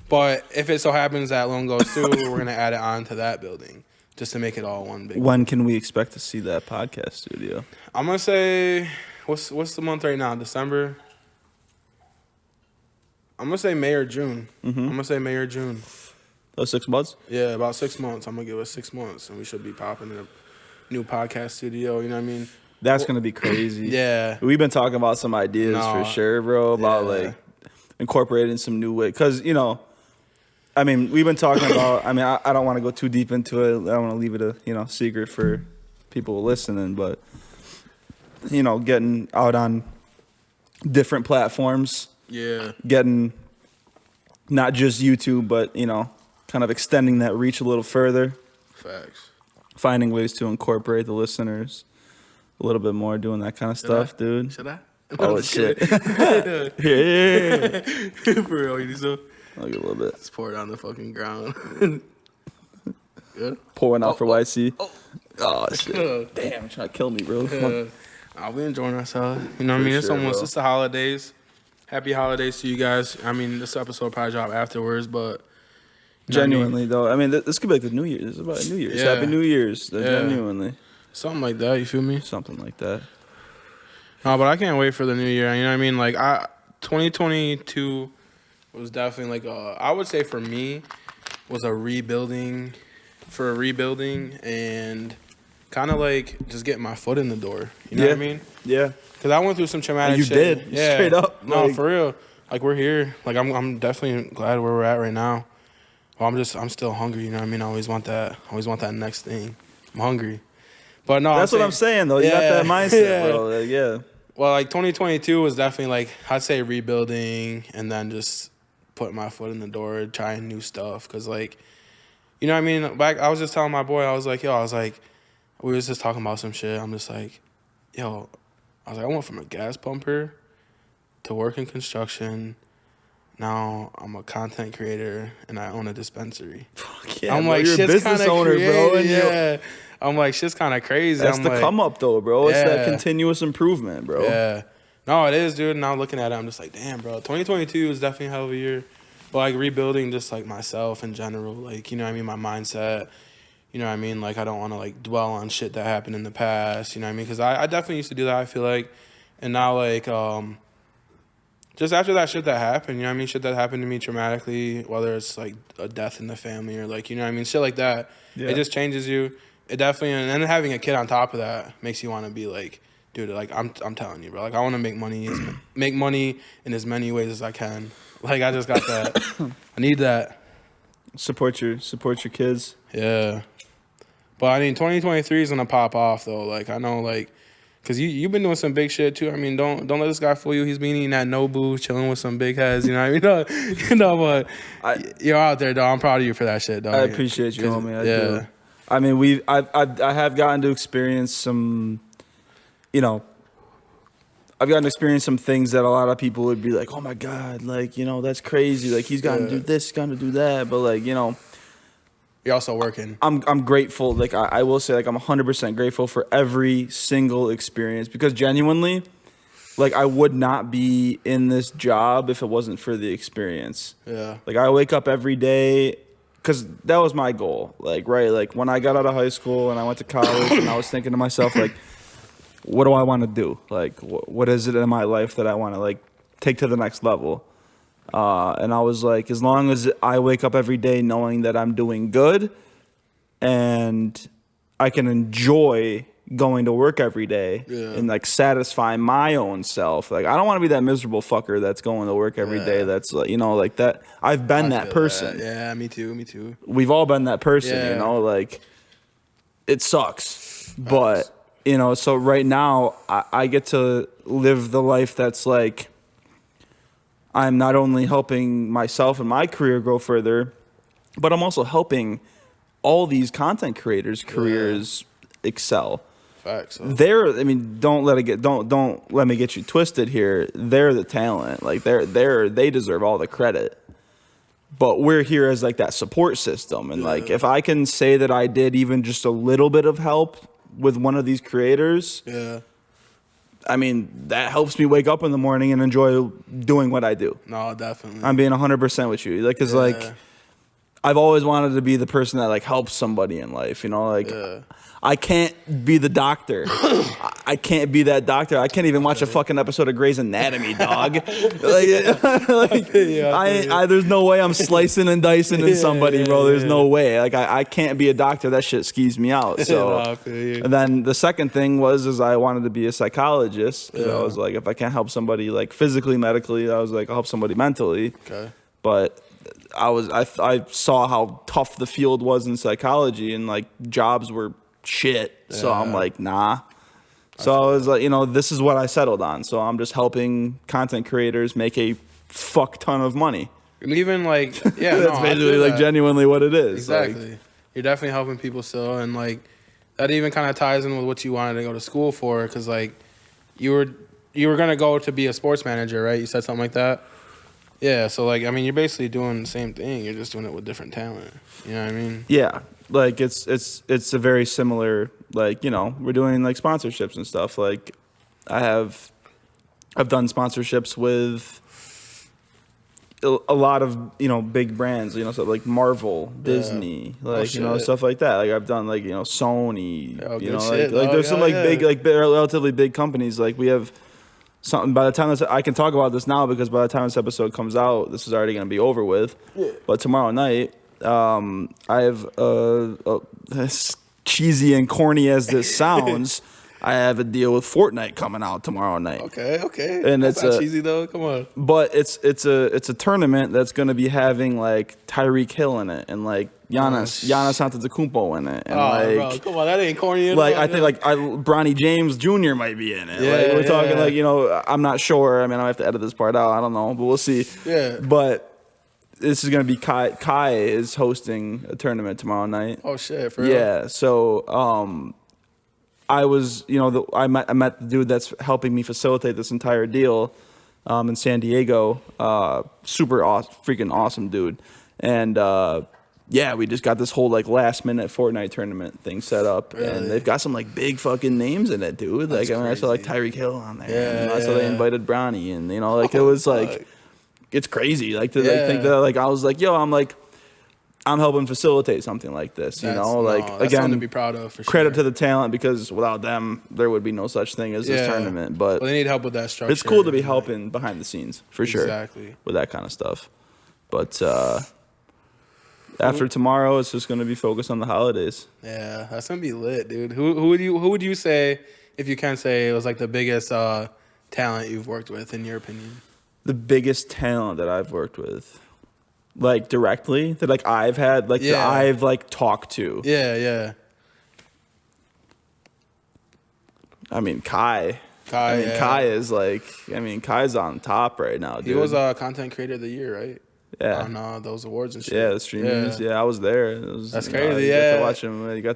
but if it so happens that loan goes through, we're gonna add it on to that building just to make it all one big. When can we expect to see that podcast studio? I'm gonna say what's the month right now? December. I'm gonna say May or June. I'm gonna say May or June. Those 6 months? Yeah, about 6 months. I'm going to give us 6 months, and we should be popping in a new podcast studio. You know what I mean? That's going to be crazy. Yeah. We've been talking about some ideas for sure, bro, about like incorporating some new way. Because, you know, I mean, we've been talking about, I mean, I don't want to go too deep into it. I don't want to leave it a, secret for people listening. But, getting out on different platforms. Yeah. Getting not just YouTube, but, kind of extending that reach a little further. Facts. Finding ways to incorporate the listeners a little bit more, doing that kind of stuff, dude. Should I? Oh, shit. Yeah. For real, you need some? I'll get a little bit. Just pour it on the fucking ground. Good? Pouring out for YC. Oh, shit. Damn, you're trying to kill me, bro. I'll be enjoying ourselves. You know what I mean? It's almost, it's the holidays. Happy holidays to you guys. I mean, this episode will probably drop afterwards, but... Genuinely, though. I mean, this could be like the New Year's. This is about New Year's. Happy New Year's. Genuinely. Something like that, you feel me? Something like that. No, but I can't wait for the new year. You know what I mean? Like, 2022 was definitely like, I would say for me, was a rebuilding and kind of like just getting my foot in the door. You know what I mean? Yeah. Because I went through some traumatic shit. You did. Yeah. Straight up. No, for real. Like, we're here. Like, I'm definitely glad where we're at right now. Well, I'm still hungry, you know what I mean? I always want that next thing. I'm hungry. But no, that's what I'm saying, though. You got that mindset, bro. Like, yeah. Well, like 2022 was definitely like, I'd say rebuilding and then just putting my foot in the door, trying new stuff. Cause like, you know what I mean? I was just telling my boy, I was like, we was just talking about some shit. I'm just like, I went from a gas pumper to work in construction. Now I'm a content creator and I own a dispensary. Fuck yeah, I'm bro, like, you're a shit's business kinda owner, bro. And yeah. I'm like, shit's kind of crazy. That's I'm the like, come up though, bro. It's that yeah. continuous improvement, bro. Yeah. No, it is, dude. Now looking at it, I'm just like, damn, bro. 2022 is definitely a hell of a year. But like rebuilding just like myself in general, like, you know what I mean, my mindset. You know what I mean? Like, I don't want to, like, dwell on shit that happened in the past. You know what I mean? Because I definitely used to do that, I feel like. And now, like, just after that shit that happened, you know what I mean? Shit that happened to me traumatically, whether it's, like, a death in the family or, like, you know what I mean? Shit like that. Yeah. It just changes you. It definitely, and then having a kid on top of that makes you want to be, like, dude, like, I'm telling you, bro. Like, I want to make money in as many ways as I can. Like, I just got that. I need that. Support your kids. Yeah. But, I mean, 2023 is going to pop off, though. Like, I know, like, because you've been doing some big shit, too. I mean, don't let this guy fool you. He's been eating that Nobu, chilling with some big heads, you know what I mean? But you're out there, dog. I'm proud of you for that shit, dog. I appreciate you, homie. I do. I mean, I have gotten to experience some, you know, I've gotten to experience some things that a lot of people would be like, oh, my God, like, you know, that's crazy. Like, he's gotten to do this, gotten to do that. But, like, you know. You're also working. I'm grateful. Like I will say, like I'm 100% grateful for every single experience because genuinely, like I would not be in this job if it wasn't for the experience. Yeah. Like I wake up every day because that was my goal. Like right, like when I got out of high school and I went to college, and I was thinking to myself, like, what do I want to do? Like, what is it in my life that I want to like take to the next level? And I was like, as long as I wake up every day knowing that I'm doing good and I can enjoy going to work every day and like satisfy my own self. Like, I don't want to be that miserable fucker that's going to work every day. That's like, you know, like that. I've been that person. Yeah, me too. We've all been that person, you know, like it sucks, but you know, so right now I get to live the life that's like, I'm not only helping myself and my career grow further, but I'm also helping all these content creators' careers excel. Facts. I mean, don't let me get you twisted here. They're the talent. Like they deserve all the credit. But we're here as like that support system. And like if I can say that I did even just a little bit of help with one of these creators, I mean, that helps me wake up in the morning and enjoy doing what I do. No, definitely. I'm being 100% with you. Like, cause like, I've always wanted to be the person that like helps somebody in life, you know, like I can't be the doctor. I can't be that doctor. I can't even watch a fucking episode of Grey's Anatomy, dog. There's no way I'm slicing and dicing in somebody, bro. There's no way. Like I can't be a doctor. That shit skews me out. So, and then the second thing was I wanted to be a psychologist. I was like, if I can't help somebody like physically, medically, I was like, I'll help somebody mentally. Okay. But I saw how tough the field was in psychology and like jobs were shit. So I'm like, nah. So I was like, you know, this is what I settled on. So I'm just helping content creators make a fuck ton of money. Even like, that's basically like genuinely what it is. Exactly. Like, you're definitely helping people still. And like, that even kind of ties in with what you wanted to go to school for. Cause like you were going to go to be a sports manager, right? You said something like that. Yeah. So like, I mean, you're basically doing the same thing. You're just doing it with different talent. You know what I mean? Yeah. Like it's a very similar, like, you know, we're doing like sponsorships and stuff. Like I've done sponsorships with a lot of, you know, big brands, you know, so like Marvel, Disney, like, you know, stuff like that. Like I've done like, you know, Sony, you know, like there's some like big, like relatively big companies. Like we have something by the time I can talk about this now because by the time this episode comes out, this is already going to be over with. Yeah. But tomorrow night, I have as cheesy and corny as this sounds, I have a deal with Fortnite coming out tomorrow night. Okay. And that's not cheesy though. Come on. But it's a tournament that's going to be having like Tyreek Hill in it and like Giannis Antetokounmpo in it. And bro, come on, that ain't corny at like all. I think like Bronny James Jr. might be in it. Like we're talking like, you know, I'm not sure. I mean, I have to edit this part out. I don't know, but we'll see. Yeah. But this is going to be Kai is hosting a tournament tomorrow night. Oh, shit, for real? Yeah, so I was, you know, I met the dude that's helping me facilitate this entire deal in San Diego. Super awesome, freaking awesome dude. And yeah, we just got this whole like last minute Fortnite tournament thing set up, Really? and they've got some like big fucking names in it, dude. Like I saw like Tyreek Hill on there, and I saw they invited Bronny, and you know, like it was like it's crazy, like to like think that like I was like, yo, I'm helping facilitate something like this, you know, like that's again, something to be proud of. For credit sure. to the talent because without them, there would be no such thing as this tournament. But they need help with that structure. it's cool to be helping behind the scenes for sure, exactly, with that kind of stuff. But after tomorrow, it's just going to be focused on the holidays. Yeah, that's gonna be lit, dude. Who would you say, if you can say, it was like the biggest talent you've worked with in your opinion? The biggest talent that I've worked with, like directly, that like I've had, like that I've like talked to. Yeah. I mean, Kai. Kai is like, Kai's on top right now, dude. He was content creator of the year, right? Yeah. On those awards and shit. Yeah, the streamers. Yeah, I was there. It was, that's crazy. You got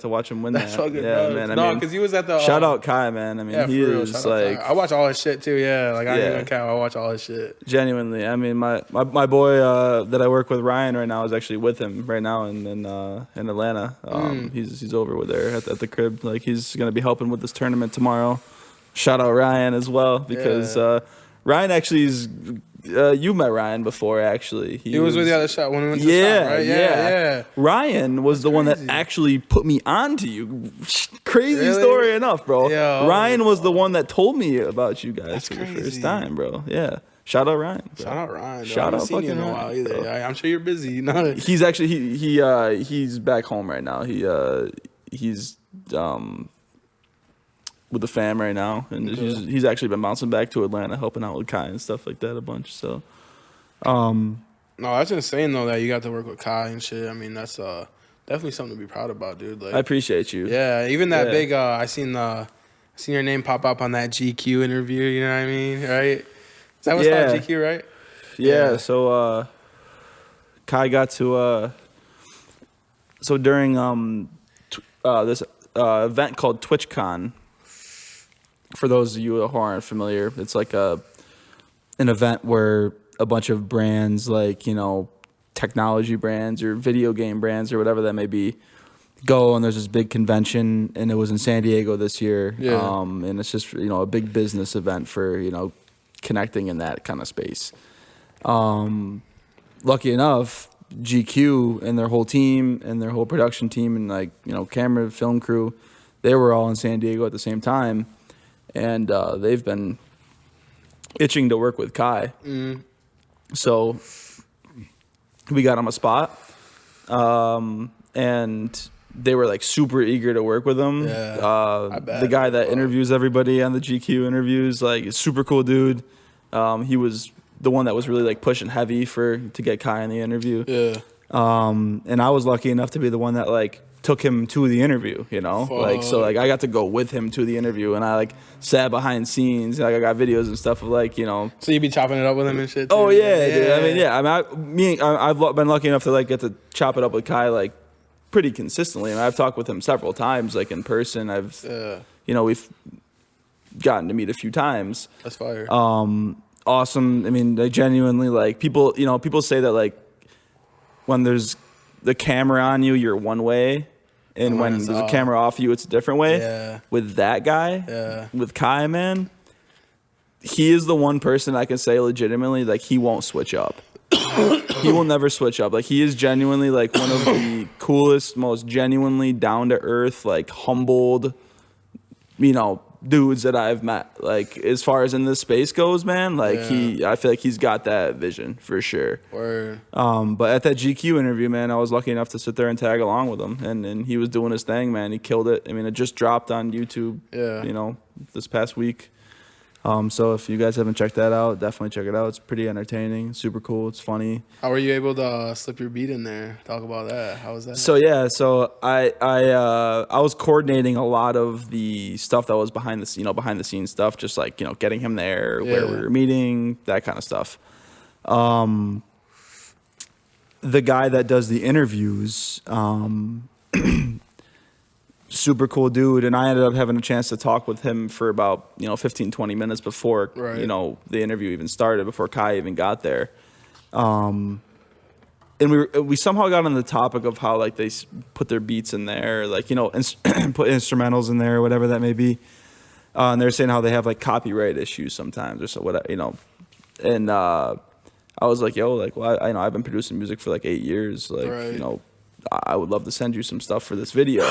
to watch him win that's that. Fucking yeah, bro. man. No, because he was at the. Shout out Kai, man. I mean, he is like. I watch all his shit too. Yeah, like I ain't even count. I watch all his shit. Genuinely, I mean, my boy that I work with, Ryan, right now is actually with him right now in Atlanta. He's over with there at the crib. Like he's gonna be helping with this tournament tomorrow. Shout out Ryan as well because Ryan actually is. You met Ryan before, actually. He was with the other shot when we went to the shop, right? Yeah. Ryan was the one that actually put me on to you. Crazy story enough, bro. Yo. Ryan was the one that told me about you guys for the first time, bro. Yeah. Shout out Ryan. Bro. Shout out Ryan. Bro. Shout out fucking fucking in a while either. Ryan, I'm sure you're busy. You know. He's actually he's back home right now. He's with the fam right now, and he's actually been bouncing back to Atlanta, helping out with Kai and stuff like that a bunch. So, no, that's insane though that you got to work with Kai and shit. I mean, that's definitely something to be proud about, dude. Like, I appreciate you. Yeah, even that big. I seen your name pop up on that GQ interview. You know what I mean, right? Is that what's called GQ, right? Yeah. So, Kai got to so during this event called TwitchCon. For those of you who aren't familiar, it's like an event where a bunch of brands, like, you know, technology brands or video game brands or whatever that may be, go, and there's this big convention, and it was in San Diego this year. Yeah. And it's just, you know, a big business event for, you know, connecting in that kind of space. Lucky enough, GQ and their whole team and their whole production team and, like, you know, camera, film crew, they were all in San Diego at the same time. And they've been itching to work with Kai. So we got him a spot. And they were like super eager to work with him. Yeah, the guy that interviews everybody on the GQ interviews, like, is super cool dude. He was the one that was really like pushing heavy to get Kai in the interview. Yeah. And I was lucky enough to be the one that like took him to the interview, you know? Like, so like I got to go with him to the interview, and I like sat behind scenes, like I got videos and stuff of, like, you know. So you be chopping it up with him and shit too? Oh yeah, dude. I mean, I've been lucky enough to like get to chop it up with Kai like pretty consistently, and I've talked with him several times, like in person. You know, we've gotten to meet a few times. That's fire. Awesome. I mean, they genuinely, like, people, you know, people say that like when there's the camera on you, you're one way, and when there's a camera off you, it's a different way. Yeah. With that guy, with Kai, man, he is the one person I can say legitimately, like, he won't switch up. He will never switch up. Like, he is genuinely like one of the coolest, most genuinely down to earth, like humbled, you know, dudes that I've met. Like, as far as in this space goes, man, like I feel like he's got that vision for sure. Word. But at that GQ interview, man, I was lucky enough to sit there and tag along with him, and he was doing his thing, man. He killed it. I mean, it just dropped on YouTube, you know, this past week. So if you guys haven't checked that out, definitely check it out. It's pretty entertaining, super cool. It's funny. How were you able to slip your beat in there? Talk about that. How was that? So so I was coordinating a lot of the stuff that was behind the scenes stuff, just like, you know, getting him there, where we were meeting, that kind of stuff. The guy that does the interviews, super cool dude, and I ended up having a chance to talk with him for about, you know, 15-20 minutes before you know, the interview even started, before Kai even got there. and we somehow got on the topic of how like they put their beats in there, like, you know, put instrumentals in there or whatever that may be. And they're saying how they have like copyright issues sometimes or so whatever, you know. And I was like, yo, like, well, I know I've been producing music for like 8 years, like, you know, I would love to send you some stuff for this video.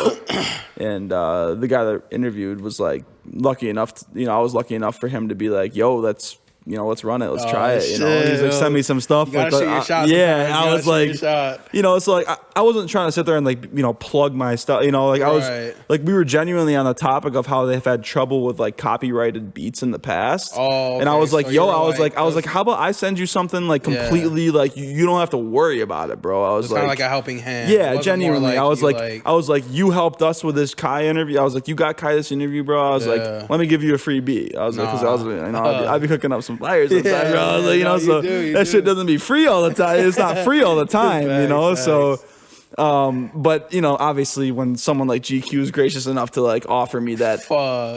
And the guy that interviewed was like lucky enough, you know, I was lucky enough for him to be like, yo, let's run it. Let's try it. You know, he's like, send me some stuff. You gotta shoot your shot. Yeah, I was like, you know, so like I wasn't trying to sit there and like, you know, plug my stuff. You know, like I was like, we were genuinely on the topic of how they've had trouble with like copyrighted beats in the past. Oh, okay. And I was like, yo, I was like, how about I send you something like completely like you don't have to worry about it, bro. I was like, kind of like a helping hand. Yeah, genuinely. Like I was like, you helped us with this Kai interview. I was like, you got Kai this interview, bro. I was like, let me give you a free beat. I was like, because I was, you know, I'd be cooking up some flyers sometimes, bro. I was like, you know, so that shit doesn't be free all the time. It's not free all the time, you know. So, but you know, obviously, when someone like GQ is gracious enough to like offer me that,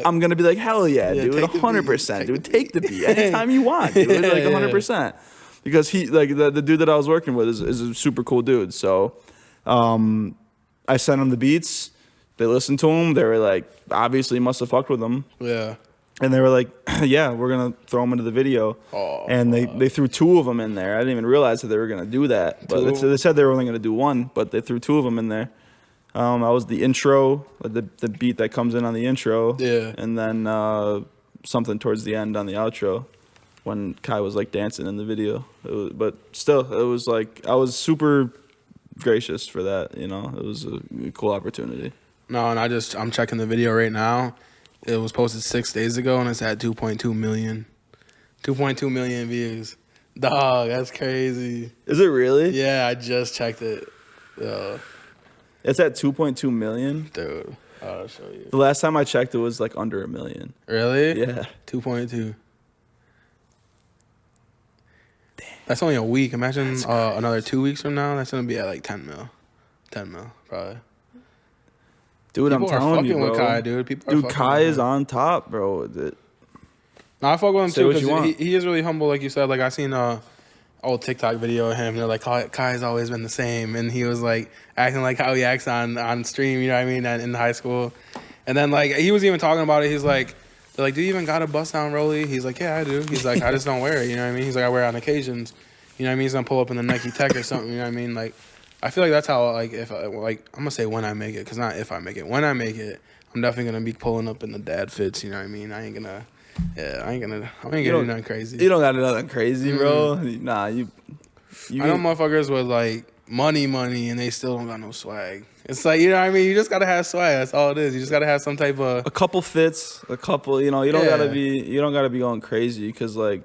I'm gonna be like, hell yeah, dude, 100%, dude, take the beat anytime you want, dude, like 100%, because he like the dude that I was working with is a super cool dude. So, I sent him the beats. They listened to him. They were like, obviously, must have fucked with them. Yeah. And they were like, yeah, we're going to throw them into the video. And they threw 2 of them in there. I didn't even realize that they were going to do that. But they said they were only going to do 1, but they threw 2 of them in there. That was the intro, the beat that comes in on the intro. Yeah. And then something towards the end on the outro when Kai was like dancing in the video. But still, it was like, I was super gracious for that, you know. It was a cool opportunity. No, and I'm checking the video right now. It was posted 6 days ago, and it's at 2.2 million. 2.2 million views. Dog, that's crazy. Is it really? Yeah, I just checked it. It's at 2.2 million? Dude, I'll show you. The last time I checked, it was like under 1 million. Really? Yeah. 2.2. Damn. That's only a week. Imagine another 2 weeks from now, that's going to be at like 10 mil. 10 mil, probably. Dude, I'm telling you, bro. With Kai, dude, Kai is on top, bro. No, I fuck with him too because he is really humble, like you said. Like I seen old TikTok video of him. They're like, Kai's always been the same, and he was like acting like how he acts on stream. You know what I mean? In high school, and then like he was even talking about it. He's like, they're like, do you even got a bust down rollie? He's like, yeah, I do. He's like, I just don't wear it. You know what I mean? He's like, I wear it on occasions. You know what I mean? He's gonna pull up in the Nike Tech or something. You know what I mean? Like. I feel like that's how, like, I'm gonna say when I make it, because not if I make it. When I make it, I'm definitely gonna be pulling up in the dad fits, you know what I mean? I ain't gonna do nothing crazy. You don't got nothing crazy, bro. Nah, you I know motherfuckers with, like, money, and they still don't got no swag. It's like, you know what I mean? You just gotta have swag. That's all it is. You just gotta have some type of... A couple fits, you know, you don't gotta be going crazy, because, like,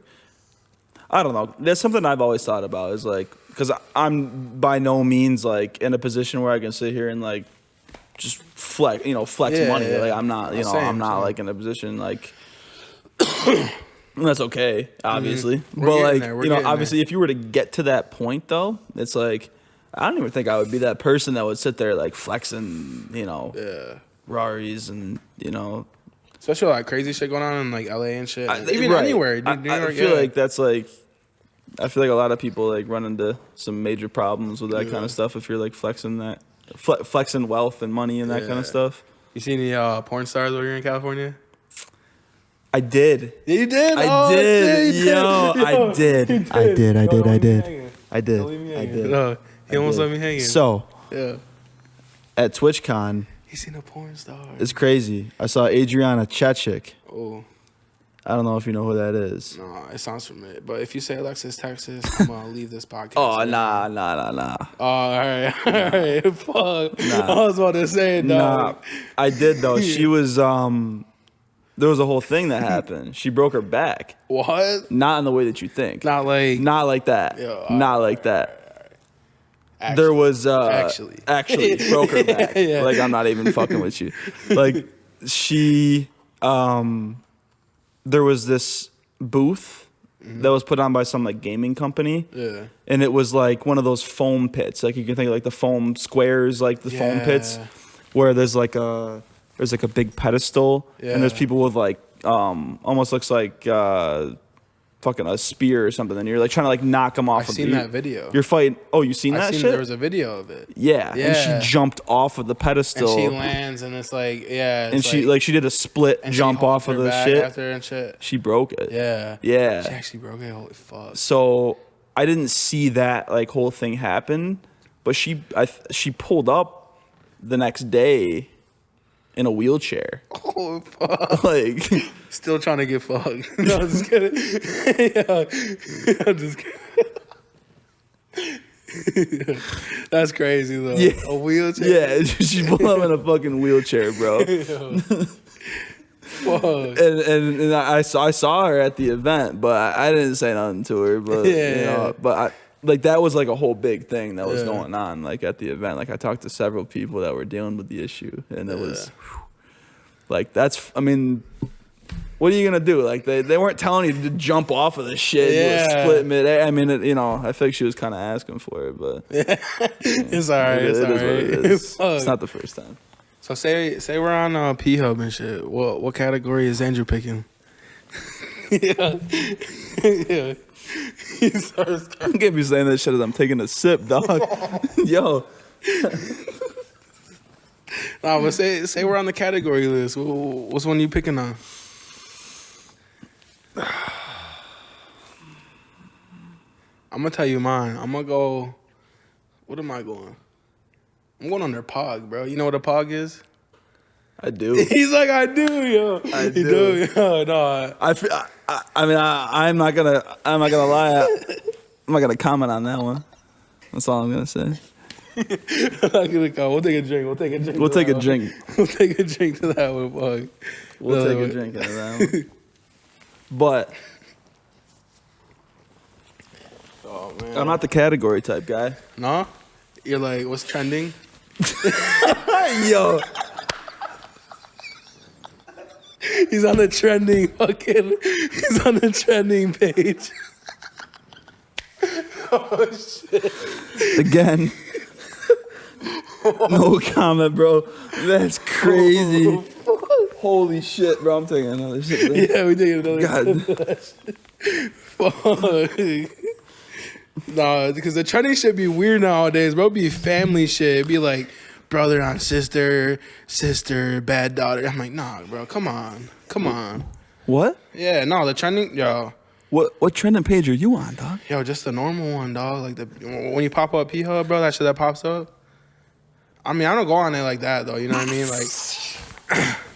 I don't know. There's something I've always thought about is, like, because I'm by no means like in a position where I can sit here and like just flex money. Yeah. Like I'm not, you know, I'm not like in a position like that's okay, obviously. But like, you know, obviously, if you were to get to that point though, it's like I don't even think I would be that person that would sit there like flexing, you know, Raris and you know, especially like crazy shit going on in like LA and shit, even anywhere. I feel like that's like. I feel like a lot of people like run into some major problems with that kind of stuff if you're like flexing flexing wealth and money and that kind of stuff. You see any porn stars while you're in California? I did. You did? I did. Yo, I did. I did. No, he almost let me hang. So, at TwitchCon, he seen a porn star. It's crazy. I saw Adriana Chechik. Oh. I don't know if you know who that is. No, it sounds familiar. But if you say Alexis, Texas, I'm going to leave this podcast. Oh, nah. Oh, all right. Fuck. Nah. I was about to say, dog. Nah, I did, though. She was, there was a whole thing that happened. She broke her back. What? Not in the way that you think. Not like that. Yo, not like that. Actually, there was, actually broke her back. Yeah. Like, I'm not even fucking with you. Like, she, there was this booth that was put on by some like gaming company. Yeah. And it was like one of those foam pits. Like you can think of like the foam squares, like the foam pits where there's like a big pedestal and there's people with like almost looks like fucking a spear or something, and you're like trying to like knock him off. I've seen that video. You're fighting. Oh, you seen that shit? There was a video of it. Yeah, and she jumped off of the pedestal. And she lands, and it's like, yeah. And she did a split jump off of the shit. After and shit. She broke it. Yeah. Yeah. She actually broke it. Holy fuck. So I didn't see that like whole thing happen, but she pulled up the next day in a wheelchair. Oh fuck! Like still trying to get fucked. No, I'm just kidding. Yeah. I'm just kidding. That's crazy though. Yeah. A wheelchair. Yeah, she pulled up in a fucking wheelchair, bro. and I saw her at the event, but I didn't say nothing to her. But but like that was like a whole big thing that was going on like at the event. Like I talked to several people that were dealing with the issue, and it was like that's. I mean, what are you gonna do? Like they weren't telling you to jump off of the shit. Yeah. Do a split mid. I mean, I think she was kind of asking for it, but it's alright. It's alright. It is. It's not the first time. So say we're on P-Hub and shit. What category is Andrew picking? Yeah. He starts. I can't be saying that shit as I'm taking a sip, dog. Yo. Nah, but say we're on the category list. What's one you picking on? I'm gonna tell you mine. I'm gonna go. What am I going? I'm going on their pog, bro. You know what a pog is? I do. He's like, I do, yo. I do. Yo, no. I'm not gonna lie. I'm not gonna comment on that one. That's all I'm gonna say. I'm not gonna go. We'll take a drink. We'll take a drink. We'll take a drink. We'll take a drink to that one, pog. We'll take a drink to that one. But oh man, I'm not the category type guy. No? You're like, what's trending? Yo. He's on the trending he's on the trending page. Oh shit. Again. No comment, bro. That's crazy. Holy shit, bro. I'm taking another shit. Bro. Yeah, we taking another God. Fuck. Nah, because the trending shit be weird nowadays, bro. It'd be family shit. It'd be like brother on sister, bad daughter. I'm like, nah, bro, come on. What? Yeah, no, the trending, yo. What trending page are you on, dog? Yo, just the normal one, dog. Like when you pop up P-Hub, bro, that shit that pops up. I mean, I don't go on it like that though. You know what I mean? Like,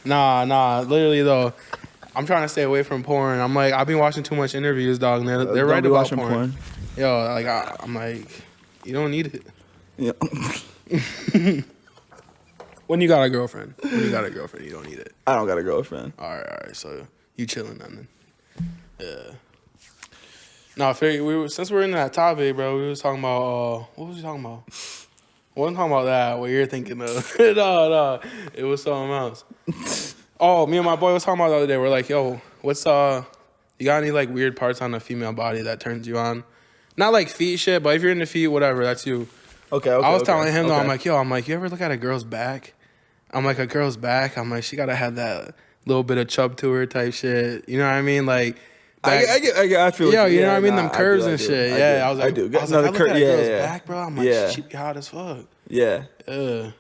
nah. Literally though, I'm trying to stay away from porn. I'm like, I've been watching too much interviews, dog. And they're right about porn. Yo, like I'm like, you don't need it. Yeah. When you got a girlfriend, you don't need it. I don't got a girlfriend. All right. So you chilling then? Yeah. No, since we're in that topic, bro, we was talking about what was we talking about? We wasn't talking about that. What you're thinking of? No, it was something else. Oh, me and my boy was talking about the other day. We're like, yo, what's you got any like weird parts on the female body that turns you on? Not like feet shit, but if you're into feet, whatever, that's you. Okay. I was telling him though, I'm like, you ever look at a girl's back? I'm like, a girl's back. I'm like, she gotta have that little bit of chub to her type shit. You know what I mean? Like, I feel. Yo, you know what I mean? Them curves and shit. Yeah, I was like, I do. I look at a girl's back, bro. I'm like, she be hot as fuck. Yeah. Now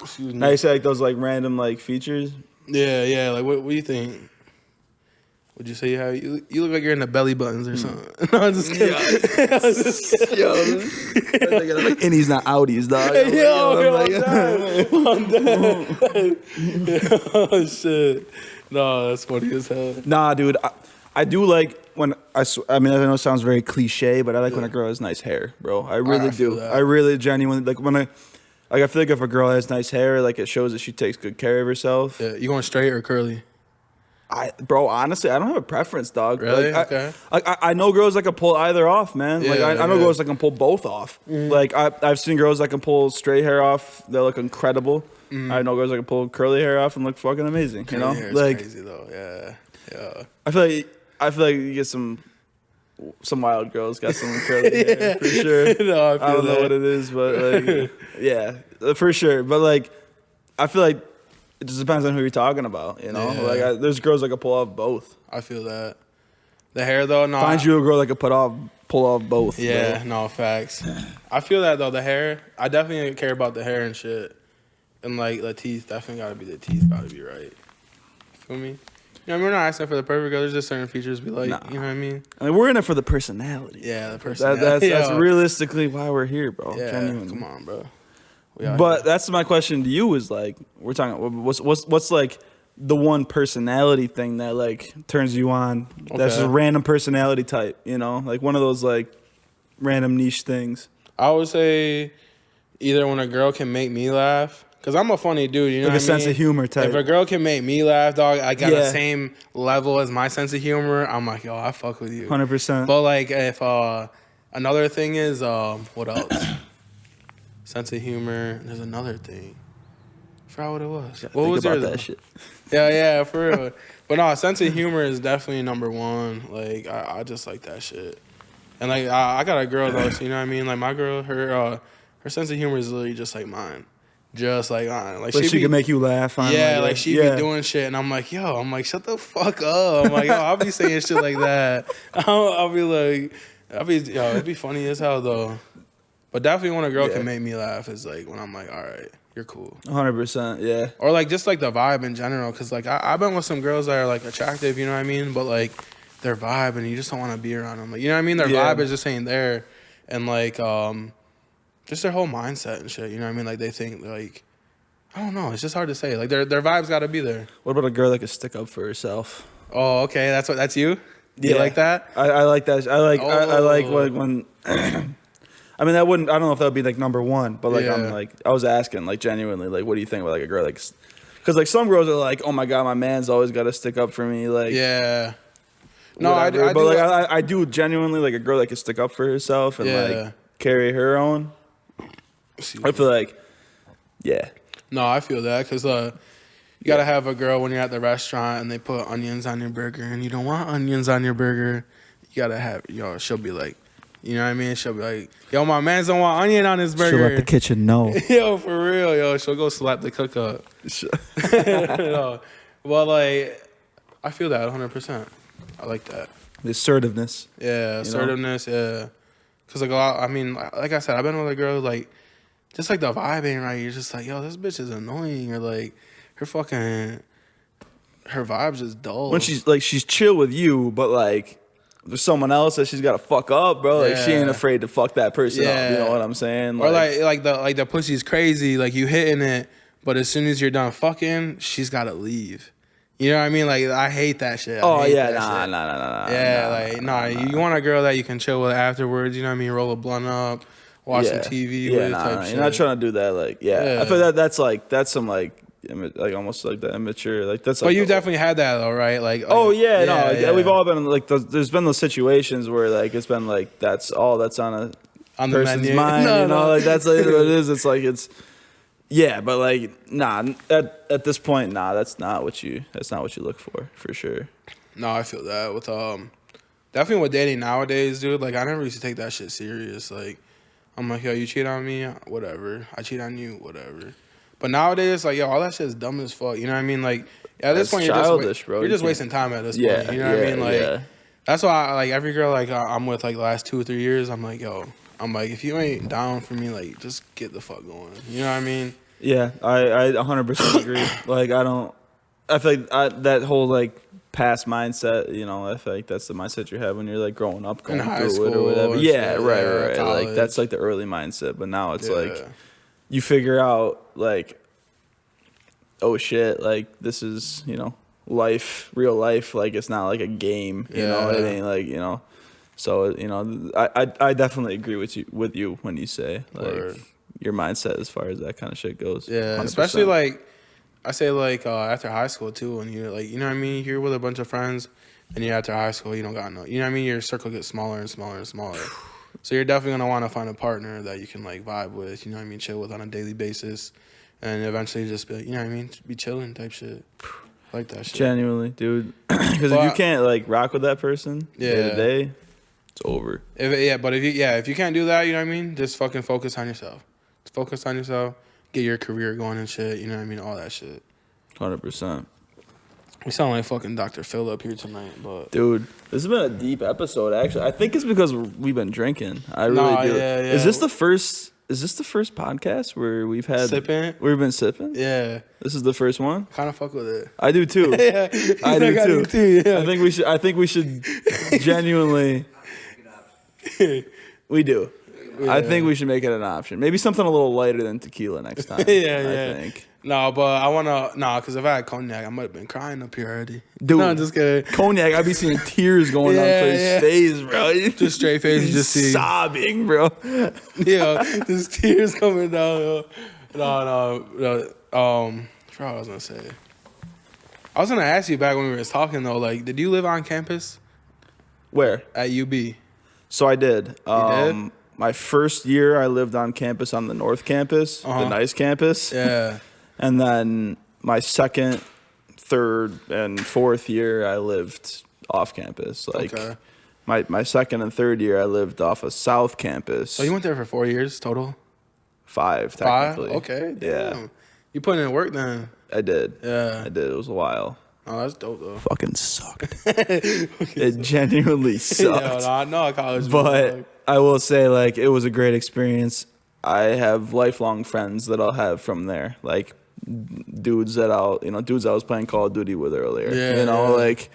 you say like those like random like features. Yeah. Like, what do you think? Would you say you look like you're in the belly buttons or something? No, I'm just kidding. Yo, like innies not outies, dog. I'm dead. Oh shit. No, that's funny as hell. Nah, dude, I do like when I mean, I know it sounds very cliche, but I like when a girl has nice hair, bro. I really do. I really genuinely like when I feel like if a girl has nice hair, like it shows that she takes good care of herself. Yeah, you going straight or curly? Bro, honestly, I don't have a preference, dog. Really? Like, okay. I know girls that can pull either off, man. Like I know girls that can pull both off. Like I've seen girls that can pull straight hair off. They look incredible. I know girls that can pull curly hair off and look fucking amazing. Curly hair is like crazy though. Yeah. I feel like you get some wild girls got some curly hair for sure. No, I don't know what it is, but like yeah, for sure. But like I feel like it just depends on who you're talking about, you know. Yeah. Like there's girls that can pull off both. I feel that. The hair though, no. Find you a girl that could pull off both. Yeah, bro. no facts. I feel that though. The hair, I definitely care about the hair and shit, and like the teeth. Definitely gotta be the teeth. Gotta be right. Feel me? You know, we're not asking for the perfect girl. There's just certain features we like. Nah. You know what I mean? I mean, we're in it for the personality. Yeah, the personality. That's realistically why we're here, bro. Yeah, genuinely. come on, bro. But that's my question to you is like, we're talking, what's like the one personality thing that like turns you on? Okay. That's just a random personality type, you know? Like one of those like random niche things. I would say either when a girl can make me laugh. Because I'm a funny dude, you know like what I mean? a sense of humor type. If a girl can make me laugh, dog, I got the same level as my sense of humor, I'm like, yo, I fuck with you. 100%. But, like, if another thing is, what else? Sense of humor. There's another thing. I forgot what it was. What was there? That shit. Yeah, for real. But, no, sense of humor is definitely number one. Like, I just like that shit. And, like, I got a girl, though, so you know what I mean? Like, my girl, her sense of humor is literally just like mine. Just like but she can make you laugh. Like she be doing shit, and I'm like, shut the fuck up. I'm like, I'll be saying shit like that. I'll be like, it'd be funny as hell though. But definitely when a girl can make me laugh is like when I'm like, all right, you're cool. 100%, yeah. Or like just like the vibe in general, because like I've been with some girls that are like attractive, you know what I mean? But like their vibe, and you just don't want to be around them. Like you know what I mean? Their vibe is just ain't there, and like just their whole mindset and shit. You know what I mean? Like they think like, I don't know. It's just hard to say. Like their vibes got to be there. What about a girl that can stick up for herself? Oh, okay. That's you. You like that? I like that. I like when. I mean, I don't know if that would be like number one, but like I was asking like genuinely like, what do you think about like a girl like? Because like some girls are like, oh my god, my man's always got to stick up for me. Like No, I do. But like I do genuinely like a girl that can stick up for herself and like carry her own. I feel like, No, I feel that because you gotta have a girl when you're at the restaurant and they put onions on your burger and you don't want onions on your burger. You gotta have she'll be like, you know what I mean? She'll be like, yo, my man's don't want onion on his burger. She'll let the kitchen know. Yo, for real, she'll go slap the cook up. Well, like, I feel that 100%. I like that. The assertiveness. Yeah, assertiveness. Yeah, because like like I said, I've been with a girl like. Just like the vibe ain't right. You're just like, yo, this bitch is annoying. Or like, her vibe's just dull. When she's chill with you, but like, there's someone else that she's got to fuck up, bro. Like, she ain't afraid to fuck that person up. You know what I'm saying? Or like the pussy's crazy. Like, you hitting it, but as soon as you're done fucking, she's got to leave. You know what I mean? Like, I hate that shit. Nah. You want a girl that you can chill with afterwards. You know what I mean? Roll a blunt up. Watch some TV with type shit. You're not trying to do that. Like, I feel that's some like almost like the immature. Like that's. Like, but you definitely had that though, right? Like we've all been like there's been those situations where like it's been like that's all that's on a person's mind. Like that's like what it is. It's like but like at this point, that's not what you look for sure. No, I feel that with definitely with dating nowadays, dude. Like I never used to take that shit serious. Like. I'm like, yo, you cheat on me? Whatever. I cheat on you? Whatever. But nowadays, like, yo, all that shit is dumb as fuck. You know what I mean? Like, at this point, you're just wasting time at this point. You know what I mean? Like, that's why, like, every girl, like, I'm with, like, the last 2 or 3 years, I'm like, if you ain't down for me, like, just get the fuck going. You know what I mean? Yeah, I 100% agree. Like, I feel like that whole, like, past mindset, I feel like that's the mindset you have when you're like growing up, going through it or whatever. Yeah, right. College. Like that's like the early mindset, but now it's like you figure out like, oh shit, like this is life, real life. Like it's not like a game, it ain't like So I definitely agree with you when you say like your mindset as far as that kind of shit goes. Yeah, 100%. Especially like. I say like after high school too, and you're like, you know what I mean? You're with a bunch of friends, and you're after high school, you don't got no, you know what I mean? Your circle gets smaller and smaller and smaller. So you're definitely gonna want to find a partner that you can like vibe with, you know what I mean? Chill with on a daily basis, and eventually just be, you know what I mean? Be chilling type shit. I like that shit. Genuinely, dude. Because if you can't like rock with that person day to day, it's over. If you can't do that, you know what I mean? Just fucking focus on yourself. Just focus on yourself. Get your career going and shit, you know what I mean? All that shit. 100%. We sound like fucking Dr. Phil up here tonight, but dude, this has been a deep episode. Actually, I think it's because we've been drinking. I really do. Yeah. Is this the first podcast where we've had sipping? We've been sipping. Yeah, this is the first one. Kind of fuck with it. I do too. Yeah, I do too. Yeah. I think we should genuinely. We do. Yeah. I think we should make it an option. Maybe something a little lighter than tequila next time. Yeah. I think. No, but I wanna because if I had cognac, I might have been crying up here already. Dude, no, just kidding. Cognac, I'd be seeing tears going down his face, bro. Just straight face, you just see sobbing, bro. Yeah, just tears coming down. Yo. No. I forgot what I was gonna say. I was gonna ask you back when we were talking though. Like, did you live on campus? Where? At UB. So I did. You did? My first year, I lived on campus on the North Campus, the nice campus. Yeah. And then my second, third, and fourth year, I lived off campus. Like my second and third year, I lived off of South Campus. So you went there for 4 years total? 5, technically. 5? Okay. Damn. Yeah. You put in work then? I did. Yeah. I did. It was a while. Oh, that's dope though. Fucking sucked. It genuinely sucked. I know college. But I will say, like, it was a great experience. I have lifelong friends that I'll have from there. Like, dudes I was playing Call of Duty with earlier. Yeah, like,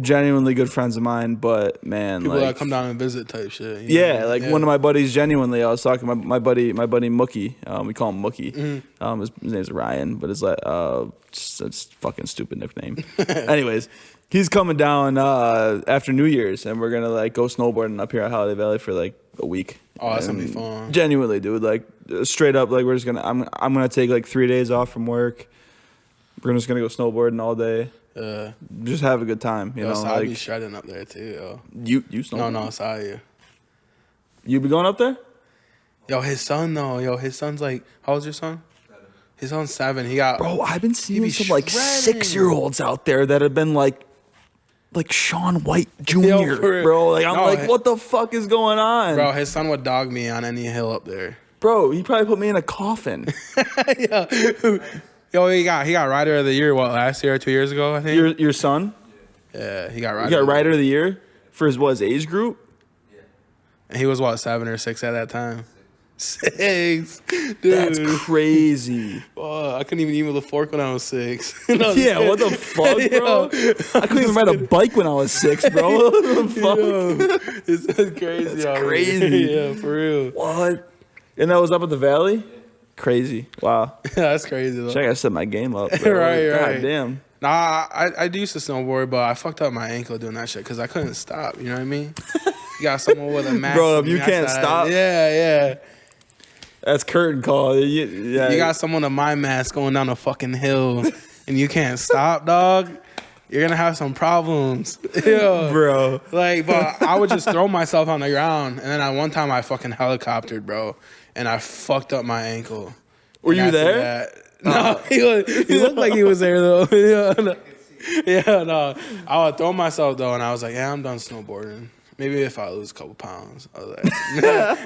genuinely good friends of mine. But man, people like, that come down and visit type shit. One of my buddies. Genuinely, I was talking to my buddy Mookie. We call him Mookie. Mm-hmm. His name's Ryan, but it's like it's fucking stupid nickname. Anyways, he's coming down after New Year's, and we're gonna like go snowboarding up here at Holiday Valley for like a week. Oh, that's gonna be fun. Genuinely, dude. Like, straight up, like, we're just gonna. I'm gonna take like 3 days off from work. We're just gonna go snowboarding all day. Just have a good time. You know, I'll like, be shredding up there too. Yo. You snowboard? No, sorry. You be going up there? Yo, his son though. His son's like, how old's your son? His son's 7. He got. Bro, I've been seeing some like 6-year-olds out there that have been like Sean White Jr. Bro, like I'm what the fuck is going on? Bro, his son would dog me on any hill up there. Bro, he probably put me in a coffin. Yo, he got Rider of the Year. What, last year or 2 years ago? I think. Your son? Yeah, he got Rider. He got Rider of the Year for his age group. Yeah. And he was 7 or 6 at that time. 6, dude. That's crazy. Oh, I couldn't even eat with a fork when I was 6. Yeah, what the fuck, bro? I couldn't even ride a bike when I was 6, bro. What the fuck? Yo, it's crazy. That's crazy. Yeah, for real. What? And that was up at the Valley? Crazy. Wow. That's crazy, though. I gotta set my game up, bro. right. God damn. Nah, I used to snowboard, but I fucked up my ankle doing that shit because I couldn't stop. You know what I mean? You got someone with a mask. Bro, if you can't stop. Yeah. That's curtain call. You got someone with my mask going down a fucking hill and you can't stop, dog. You're gonna have some problems. Yo. Bro. Like, but I would just throw myself on the ground, and then at one time I fucking helicoptered, bro, and I fucked up my ankle. Were you there? No, he looked like he was there though. No. I would throw myself though, and I was like, yeah, I'm done snowboarding. Maybe if I lose a couple pounds, I was like,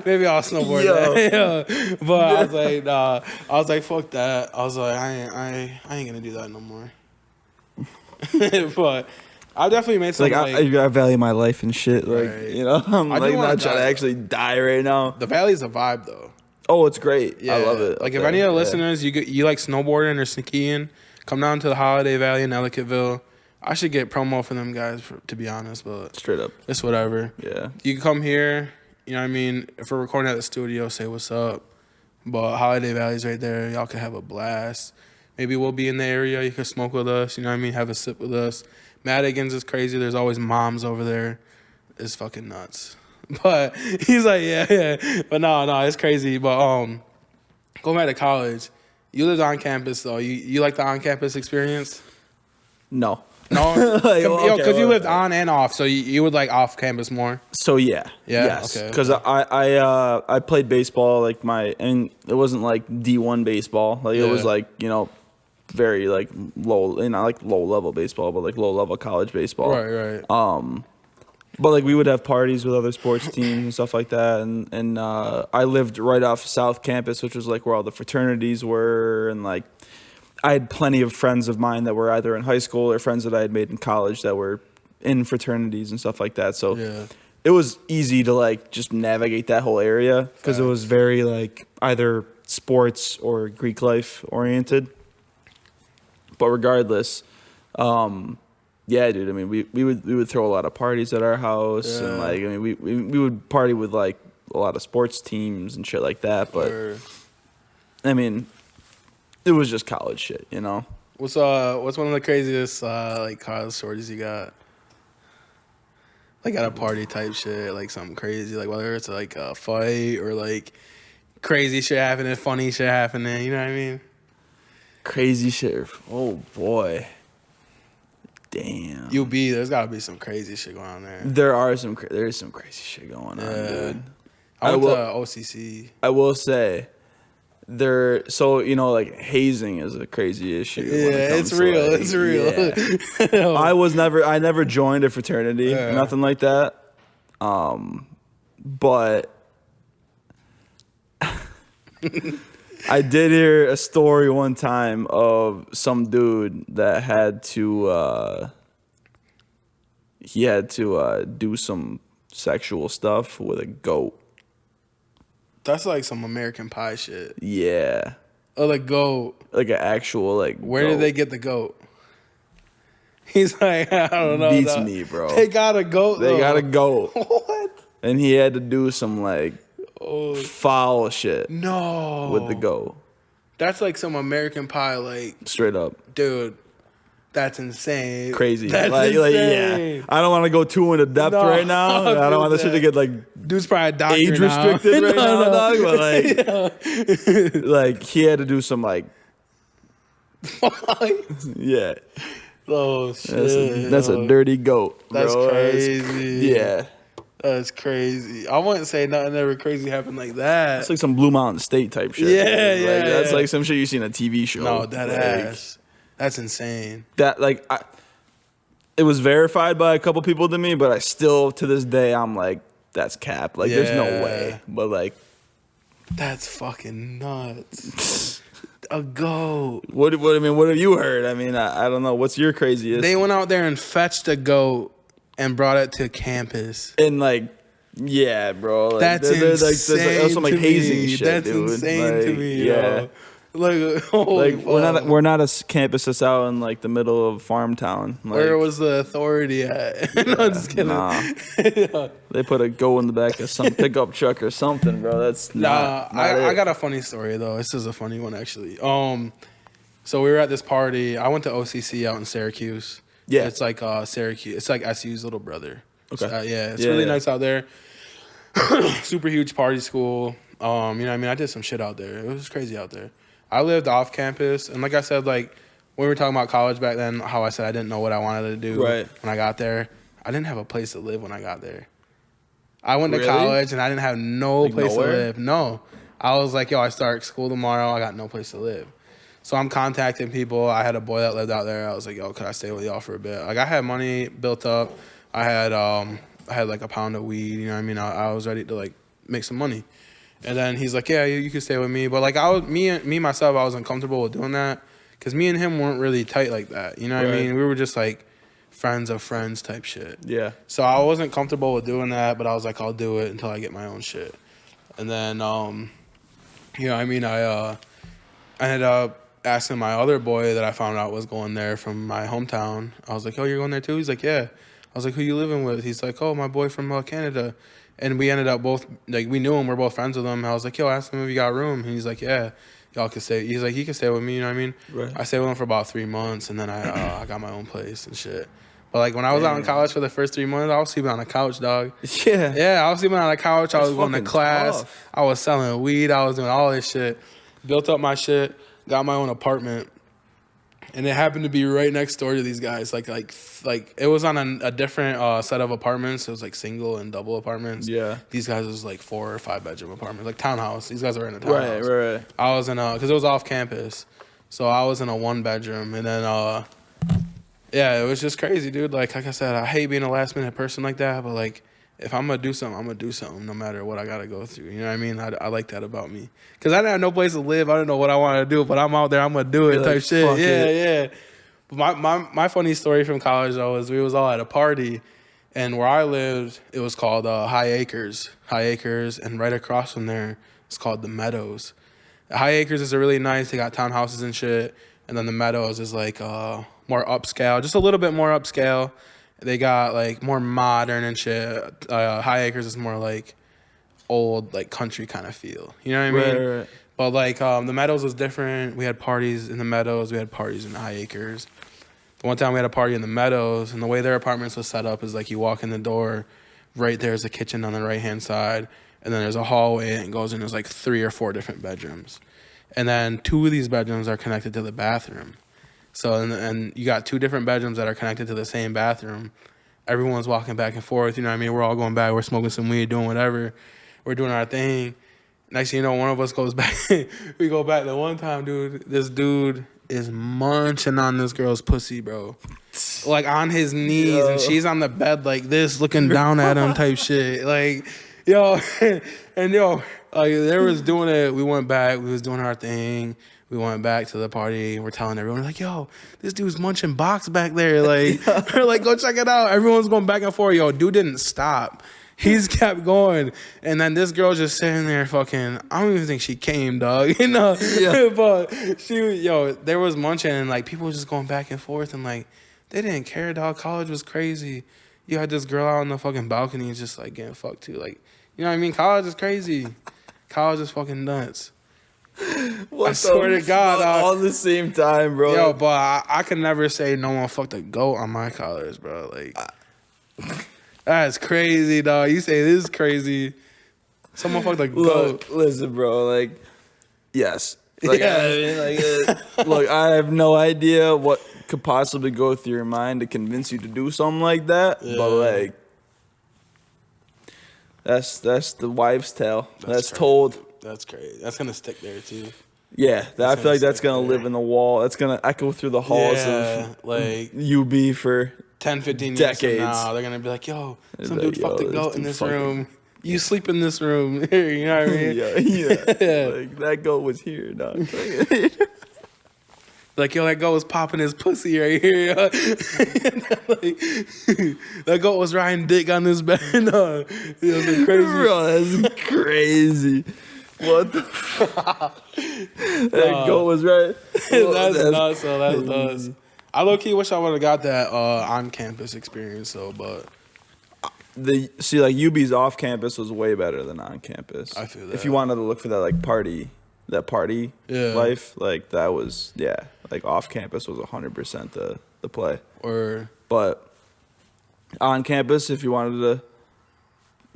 maybe I'll snowboard that. But I was like, nah. I was like, fuck that. I was like, I ain't gonna do that no more. But I definitely made some. I value my life and shit. Like, right. you know, I'm like not trying to actually die right now. The Valley's a vibe though. Oh, it's great. Yeah, I love it. Like, if any of the listeners, you like snowboarding or skiing, come down to the Holiday Valley in Ellicottville. I should get promo for them guys, to be honest, but straight up, it's whatever. Yeah, you can come here. You know what I mean? If we're recording at the studio, say what's up. But Holiday Valley's right there. Y'all can have a blast. Maybe we'll be in the area. You can smoke with us. You know what I mean? Have a sip with us. Madigan's is crazy. There's always moms over there. It's fucking nuts. But he's like, yeah. But no, it's crazy. But going back to college, you lived on campus though. You like the on-campus experience? No. Because you lived on and off, so you would like off campus more. So yes, because I played baseball and it wasn't like D1 baseball, it was like very like low, not like low level baseball, but like low level college baseball. Right. But like we would have parties with other sports teams and stuff like that, and I lived right off South Campus, which was like where all the fraternities were, and like I had plenty of friends of mine that were either in high school or friends that I had made in college that were in fraternities and stuff like that. So it was easy to like just navigate that whole area because it was very like either sports or Greek life oriented. But regardless, yeah, dude. I mean, we would throw a lot of parties at our house, and like, I mean, we would party with like a lot of sports teams and shit like that. But I mean, it was just college shit, you know. What's one of the craziest like college stories you got? Like at a party type shit, like something crazy, like whether it's like a fight or like crazy shit happening, funny shit happening. You know what I mean? Crazy shit. Oh boy. Damn. There's gotta be some crazy shit going on there. There is some crazy shit going on, dude. I went to OCC. I will say, so you know, like hazing is a crazy issue. Yeah, it's real. It's real. Yeah. I never joined a fraternity, nothing like that. But I did hear a story one time of some dude that had to do some sexual stuff with a goat. That's like some American Pie shit. Yeah. Oh, the goat. Like an actual like. Where did they get the goat? He's like, I don't know. Beats me, bro. They got a goat. They got a goat. What? And he had to do some like foul shit. No. With the goat. That's like some American Pie, like straight up, dude. That's insane. Crazy. That's insane. Yeah. I don't want to go too into depth right now. I don't want this shit to get like dude's probably a doctor age restricted right now, dog. But like, like he had to do some like, yeah. Oh shit. That's a dirty goat. Bro. That's crazy. Yeah. That's crazy. I wouldn't say nothing ever crazy happened like that. It's like some Blue Mountain State type shit. Yeah. That's like some shit you see in a TV show. No, ass. That's insane. That like, it was verified by a couple people to me, but I still to this day I'm like, that's cap. Like, there's no way. But like, that's fucking nuts. A goat. What have you heard? I mean, I don't know. What's your craziest? They went out there and fetched a goat and brought it to campus. And like, yeah, bro. Like, that's insane. That's some like hazing shit, that's dude. Insane like, to me, yeah. Yo. Like we're not a campus that's out in like the middle of farm town. Like, where was the authority at? No, I'm just kidding. Nah. They put a goat in the back of some pickup truck or something, bro. That's not I got a funny story though. This is a funny one actually. So we were at this party. I went to OCC out in Syracuse. Yeah, it's like Syracuse. It's like SU's little brother. Okay. So, it's really nice out there. Super huge party school. You know what I mean? I did some shit out there. It was crazy out there. I lived off campus, and like I said, like when we were talking about college back then, how I said I didn't know what I wanted to do when I got there. I didn't have a place to live when I got there. I went to college, and I didn't have no place to live. No. I was like, yo, I start school tomorrow. I got no place to live. So I'm contacting people. I had a boy that lived out there. I was like, yo, could I stay with y'all for a bit? Like, I had money built up. I had like a pound of weed. You know what I mean? I was ready to, like, make some money. And then he's like, yeah, you can stay with me. But, like, myself, I was uncomfortable with doing that because me and him weren't really tight like that. You know what I mean? We were just, like, friends of friends type shit. Yeah. So I wasn't comfortable with doing that, but I was like, I'll do it until I get my own shit. And then, you know what I mean? I ended up asking my other boy that I found out was going there from my hometown. I was like, oh, you're going there too? He's like, yeah. I was like, who you living with? He's like, oh, my boy from Canada. And we ended up both, like, we knew him. We're both friends with him. I was like, yo, ask him if you got room. And he's like, yeah, y'all can stay. He's like, he can stay with me, you know what I mean? Right. I stayed with him for about 3 months, and then I got my own place and shit. But, like, when I was out in college for the first 3 months, I was sleeping on the couch, dog. Yeah. Yeah, I was sleeping on the couch. I was going to class. Tough. I was selling weed. I was doing all this shit. Built up my shit. Got my own apartment. And it happened to be right next door to these guys. Like it was on a different set of apartments. It was like single and double apartments. Yeah. These guys was like 4 or 5 bedroom apartments, like townhouse. These guys were in a townhouse. Right. I was in because it was off campus, so I was in a 1 bedroom, and then yeah, it was just crazy, dude. Like I said, I hate being a last minute person like that, but like if I'm gonna do something, I'm gonna do something no matter what I gotta go through. You know what I mean? I like that about me. Cause I didn't have no place to live. I don't know what I want to do, but I'm out there. I'm gonna do it. You're type like, shit. fuck Yeah, it. yeah. But my funny story from college though is we was all at a party, and where I lived, it was called High Acres, and right across from there, it's called the Meadows. High Acres is a really nice. They got townhouses and shit, and then the Meadows is like more upscale, just a little bit more upscale. They got like more modern and shit. High Acres is more like old, like country kind of feel. You know what I mean? Right. But like the Meadows was different. We had parties in the Meadows. We had parties in the High Acres. The one time we had a party in the Meadows, and the way their apartments was set up is like you walk in the door, right there's a kitchen on the right hand side, and then there's a hallway and it goes in. There's like 3 or 4 different bedrooms, and then 2 of these bedrooms are connected to the bathroom. So and you got 2 different bedrooms that are connected to the same bathroom. Everyone's walking back and forth. You know what I mean? We're all going back. We're smoking some weed, doing whatever. We're doing our thing. Next thing you know, one of us goes back. We go back to one time, dude. This dude is munching on this girl's pussy, bro. Like on his knees, and she's on the bed like this, looking down at him type shit. Like, yo, and yo, like they was doing it. We went back. We was doing our thing. We went back to the party. We're telling everyone, like, yo, this dude's munching box back there. Like, we're like, go check it out. Everyone's going back and forth. Yo, dude didn't stop. He's kept going. And then this girl just sitting there fucking, I don't even think she came, dog. You know? Yeah. But there was munching, and like people were just going back and forth, and like they didn't care, dog. College was crazy. You had this girl out on the fucking balcony just like getting fucked too. Like, you know what I mean? College is crazy. College is fucking nuts. I swear to God, dog. All the same time, bro. Yo, but I could never say no one fucked a goat on my college, bro. Like, that's crazy, dog. You say this is crazy. Someone fucked a goat. Listen, bro. Like, yes. Like, yeah. I mean, like, look, I have no idea what could possibly go through your mind to convince you to do something like that. Yeah. But like, that's the wives' tale. That's told. That's crazy. That's gonna stick there too. Yeah, I feel like that's gonna live in the wall. That's gonna echo through the halls of like UB for 10, 15 decades. Years from now. They're gonna be like, yo, some dude fucked a goat in this room. You sleep in this room. You know what I mean? Yeah. Like, that goat was here, dog. Like, yo, that goat was popping his pussy right here. Like, that goat was riding dick on this bed. Dog. You know, crazy. Bro, that's crazy. What the fuck? That goat was right. That's nuts. So that's nuts. I low-key wish I would have got that on-campus experience, though, but... like UB's off campus was way better than on campus. I feel that. If you wanted to look for that like party life, like that was like off campus was 100% the play. But on campus, if you wanted to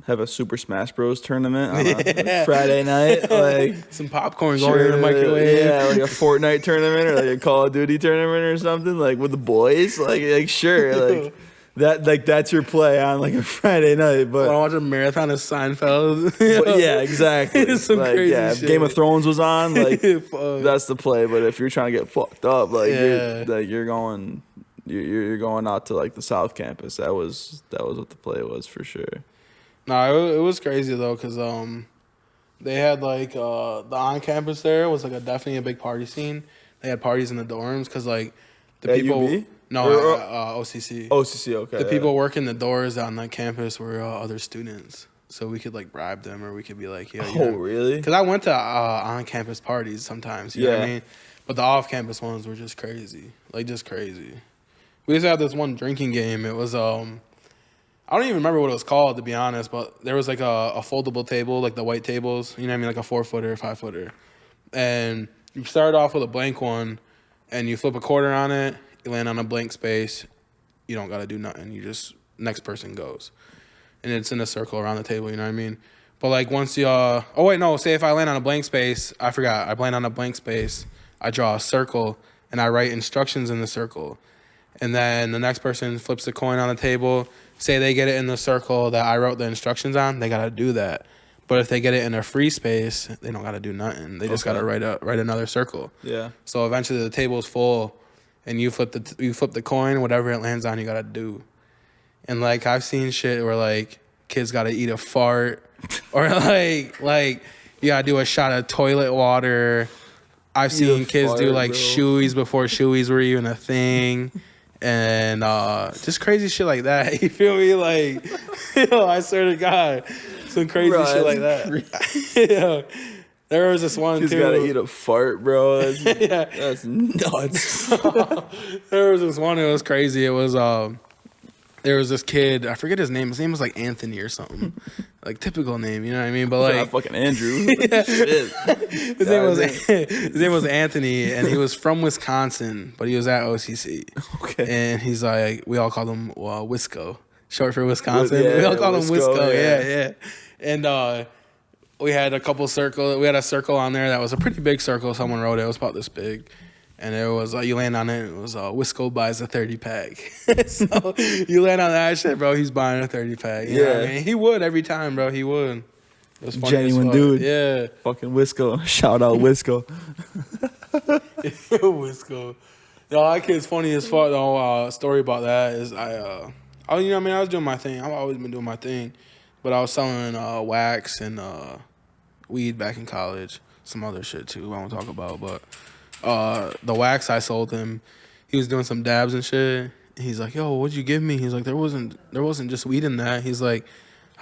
have a Super Smash Bros tournament on a Friday night, like some popcorn going in the microwave, like a Fortnite tournament or like a Call of Duty tournament or something, like with the boys, like sure, like. That's your play on like a Friday night, but I watch a marathon of Seinfeld. But yeah, exactly. Some like, crazy if shit. Game of Thrones was on, like that's the play. But if you're trying to get fucked up, like you're going out to like the South Campus. That was what the play was for sure. No, it was crazy though, cause they had like the on campus there was like definitely a big party scene. They had parties in the dorms, cause like the at people. UB? No, OCC. OCC, okay. The people working the doors on that campus were other students, so we could like bribe them, or we could be like, yeah. Really? Because I went to on-campus parties sometimes. You know what I mean? But the off-campus ones were just crazy, like just crazy. We used to have this one drinking game. It was I don't even remember what it was called, to be honest, but there was like a foldable table, like the white tables. You know what I mean? Like a 4-footer, 5-footer, and you start off with a blank one, and you flip a quarter on it. You land on a blank space, you don't got to do nothing. You just, next person goes. And it's in a circle around the table, you know what I mean? But like once you, say if I land on a blank space, I forgot. I land on a blank space, I draw a circle, and I write instructions in the circle. And then the next person flips the coin on the table. Say they get it in the circle that I wrote the instructions on, they got to do that. But if they get it in a free space, they don't got to do nothing. They just got to write another circle. Yeah. So eventually the table's full. And you flip the coin, whatever it lands on, you gotta do. And like I've seen shit where like kids gotta eat a fart, or like you gotta do a shot of toilet water. I've seen kids do like shoeies before shoeies were even a thing. And just crazy shit like that. You feel me? Like, I swear to God, some crazy shit like that. There was this one too. Just gotta eat a fart, bro. That's nuts. There was this one. It was crazy. It was there was this kid. I forget his name. His name was like Anthony or something. Like typical name, you know what I mean? But like fucking Andrew. His name was Anthony, and he was from Wisconsin, but he was at OCC. Okay. And he's like, we all call him Wisco, short for Wisconsin. We all call him Wisco. Yeah. And we had a couple circles. We had a circle on there that was a pretty big circle. Someone wrote it. It was about this big. And it was, you land on it, it was, Wisco buys a 30-pack. So you land on that shit, bro, he's buying a 30-pack. You know what I mean? He would every time, bro. He would. It was funny. Genuine dude. Yeah. Fucking Wisco. Shout out Wisco. Wisco. No, that kid's funny as fuck. The story about that is I was doing my thing. I've always been doing my thing. But I was selling wax and weed back in college. Some other shit, too, I won't talk about, but... the wax I sold him, he was doing some dabs and shit. He's like, yo, what'd you give me? He's like, there wasn't just weed in that. He's like,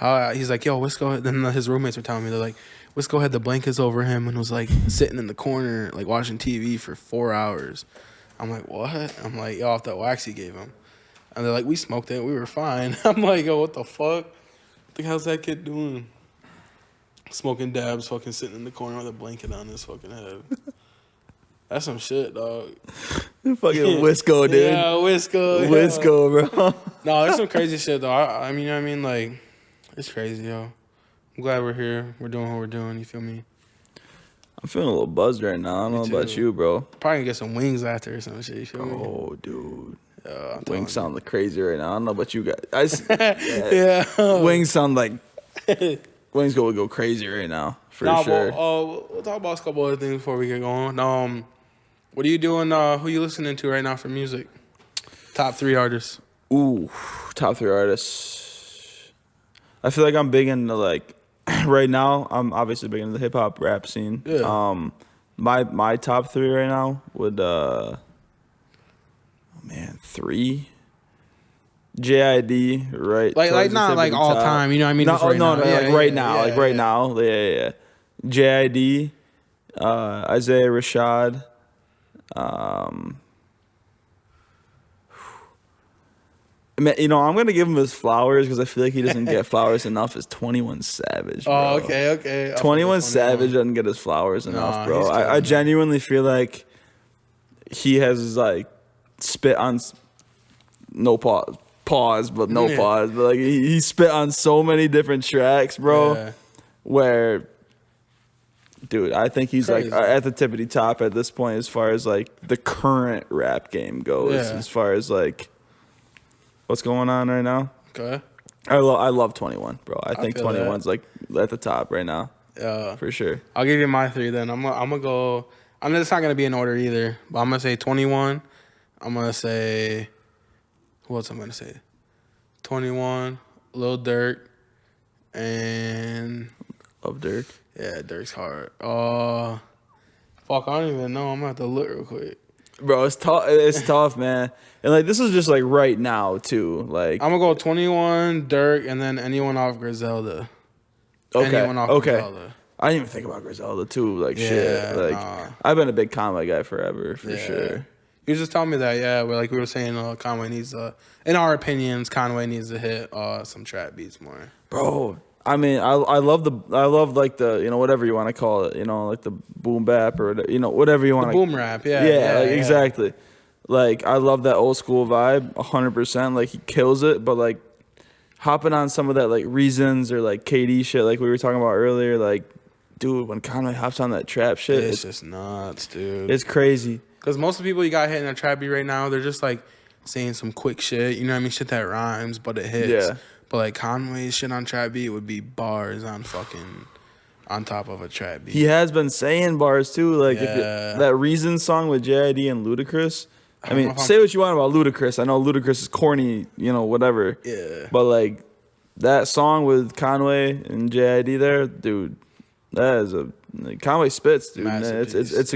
yo, Wisco. Then his roommates were telling me, they're like, Wisco had the blankets over him and was like sitting in the corner, like watching TV for 4 hours. I'm like, what? I'm like, yo, off that wax he gave him. And they're like, we smoked it, we were fine. I'm like, yo, what the fuck? What the hell's that kid doing? Smoking dabs, fucking sitting in the corner with a blanket on his fucking head. That's some shit, dog. Fucking Wisco, dude. Yeah, Wisco. Wisco, bro. No, there's some crazy shit, though. I mean, you know what I mean? Like, it's crazy, yo. I'm glad we're here. We're doing what we're doing. You feel me? I'm feeling a little buzzed right now. I don't know about you, bro. Probably gonna get some wings after or some shit. You feel me? Oh, dude. Yeah, wings sound like crazy right now. I don't know about you guys. Yeah. Wings sound like... Wings go crazy right now, for sure. We'll talk about a couple other things before we get going. What are you doing? Who you listening to right now for music? Top 3 artists. Ooh, top 3 artists. I feel like I'm big into like right now. I'm obviously big into the hip hop rap scene. Yeah. My top 3 right now would 3. JID, right? Like not like all time, you know what I mean? Right now. Yeah. JID, Isaiah Rashad. You know, I'm gonna give him his flowers because I feel like he doesn't get flowers enough. Is 21 Savage, bro. Oh, okay. 21 Savage doesn't get his flowers enough, bro. I genuinely feel like he has like spit on no pause, but like he spit on so many different tracks, bro. Yeah. Where, dude, I think he's crazy. Like at the tippity top at this point as far as like the current rap game goes. Yeah. As far as like what's going on right now. Okay. I love 21, bro. I think 21's like at the top right now. Yeah, for sure. I'll give you my 3 then. I'm gonna go. It's not gonna be in order either, but I'm gonna say 21. I'm gonna say. Who else I'm going to say? 21, Lil Durk, and... Love Durk? Yeah, Durk's hard. Fuck, I don't even know. I'm going to have to look real quick. Bro, it's tough. It's tough, man. And, like, this is just, like, right now, too. Like, I'm going to go 21, Durk, and then anyone off Griselda. Okay, anyone off Griselda. I didn't even think about Griselda, too. Like, shit. Like, I've been a big Conway guy forever, for sure. You was just telling me that, yeah. Where like we were saying, Conway needs in our opinions, Conway needs to hit some trap beats more. Bro, I mean, I love like the, you know, whatever you want to call it, you know, like the boom bap or you know, whatever you want. The boom rap, yeah. Like, exactly. Like I love that old school vibe, 100%. Like he kills it, but like hopping on some of that like Reasons or like KD shit, like we were talking about earlier, like dude, when Conway hops on that trap shit, it's just nuts, dude. It's crazy. Because most of the people you got hitting a trap beat right now, they're just like saying some quick shit. You know what I mean? Shit that rhymes, but it hits. Yeah. But like Conway's shit on trap beat would be bars on top of a trap beat. He has been saying bars too. Like if that Reason song with JID and Ludacris. I mean, say what you want about Ludacris. I know Ludacris is corny, you know, whatever. Yeah. But like that song with Conway and JID there, dude, that is Conway spits, dude. It's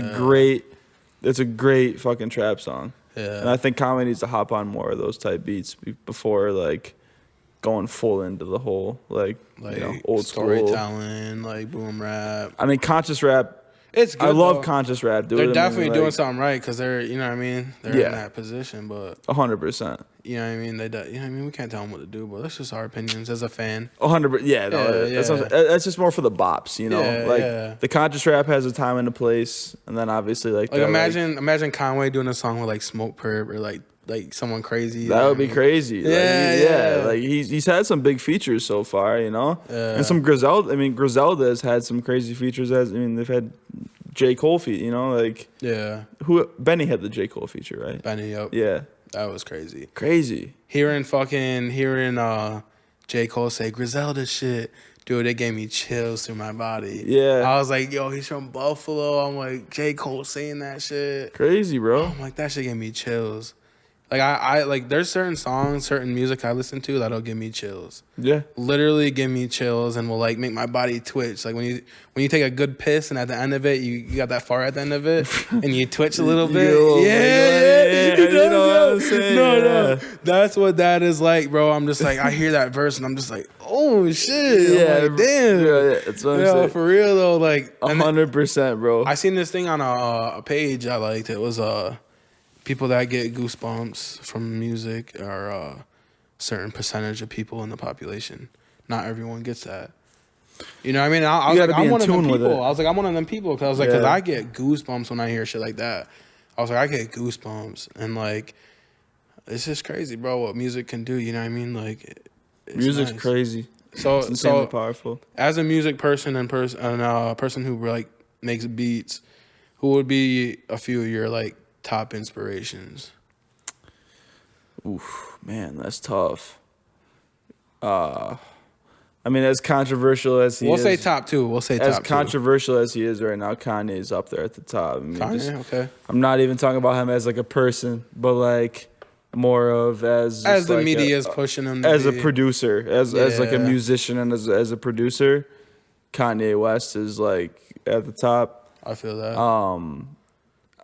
a great fucking trap song. Yeah. And I think Conway needs to hop on more of those type beats before like going full into the whole like old storytelling, like boom rap. I mean, conscious rap. It's good. I love conscious rap, dude. They're definitely doing something right because they're, you know what I mean? They're in that position, but 100%. You know what I mean? You know what I mean? We can't tell them what to do, but that's just our opinions as a fan. 100%. Yeah, that's just more for the bops, you know. The conscious rap has a time and a place, and then obviously like imagine Conway doing a song with like Smoke Perp or like someone crazy. That would be crazy. Yeah. Like he's had some big features so far, you know, and some Griselda. I mean, Griselda has had some crazy features. They've had J. Cole feat, you know, like Benny had the J. Cole feature, right? Benny, yep. Yeah. That was crazy. Hearing J. Cole say Griselda shit, dude, it gave me chills through my body. Yeah. I was like, yo, he's from Buffalo. I'm like, J. Cole saying that shit. Crazy, bro. I'm like, that shit gave me chills. Like I like there's certain songs, certain music I listen to that'll give me chills. Yeah. Literally give me chills and will like make my body twitch. Like when you take a good piss and at the end of it you got that fart at the end of it and you twitch a little bit. You know what I'm saying? No. That's what that is like, bro. I'm just like I hear that verse and I'm just like, oh shit. Yeah, I'm like, damn. Yeah, that's what I'm saying. For real though, like 100%, bro. I seen this thing on a page I liked. It was people that get goosebumps from music are a certain percentage of people in the population. Not everyone gets that. You know what I mean? I was like, I'm one of them people. I was like, I'm one of them people because I get goosebumps when I hear shit like that. I was like, I get goosebumps, and like, it's just crazy, bro. What music can do. You know what I mean? Like, music's crazy. So it's insanely powerful. As a music person and a person who like makes beats, who would be a few of your like top inspirations? Oof, man, that's tough. I mean, as controversial as he is, we'll say top two. As controversial as he is right now, Kanye's up there at the top. I mean, Kanye, okay. I'm not even talking about him as like a person, but like more of as the like media is pushing him as a producer, as like a musician and as a producer. Kanye West is like at the top. I feel that.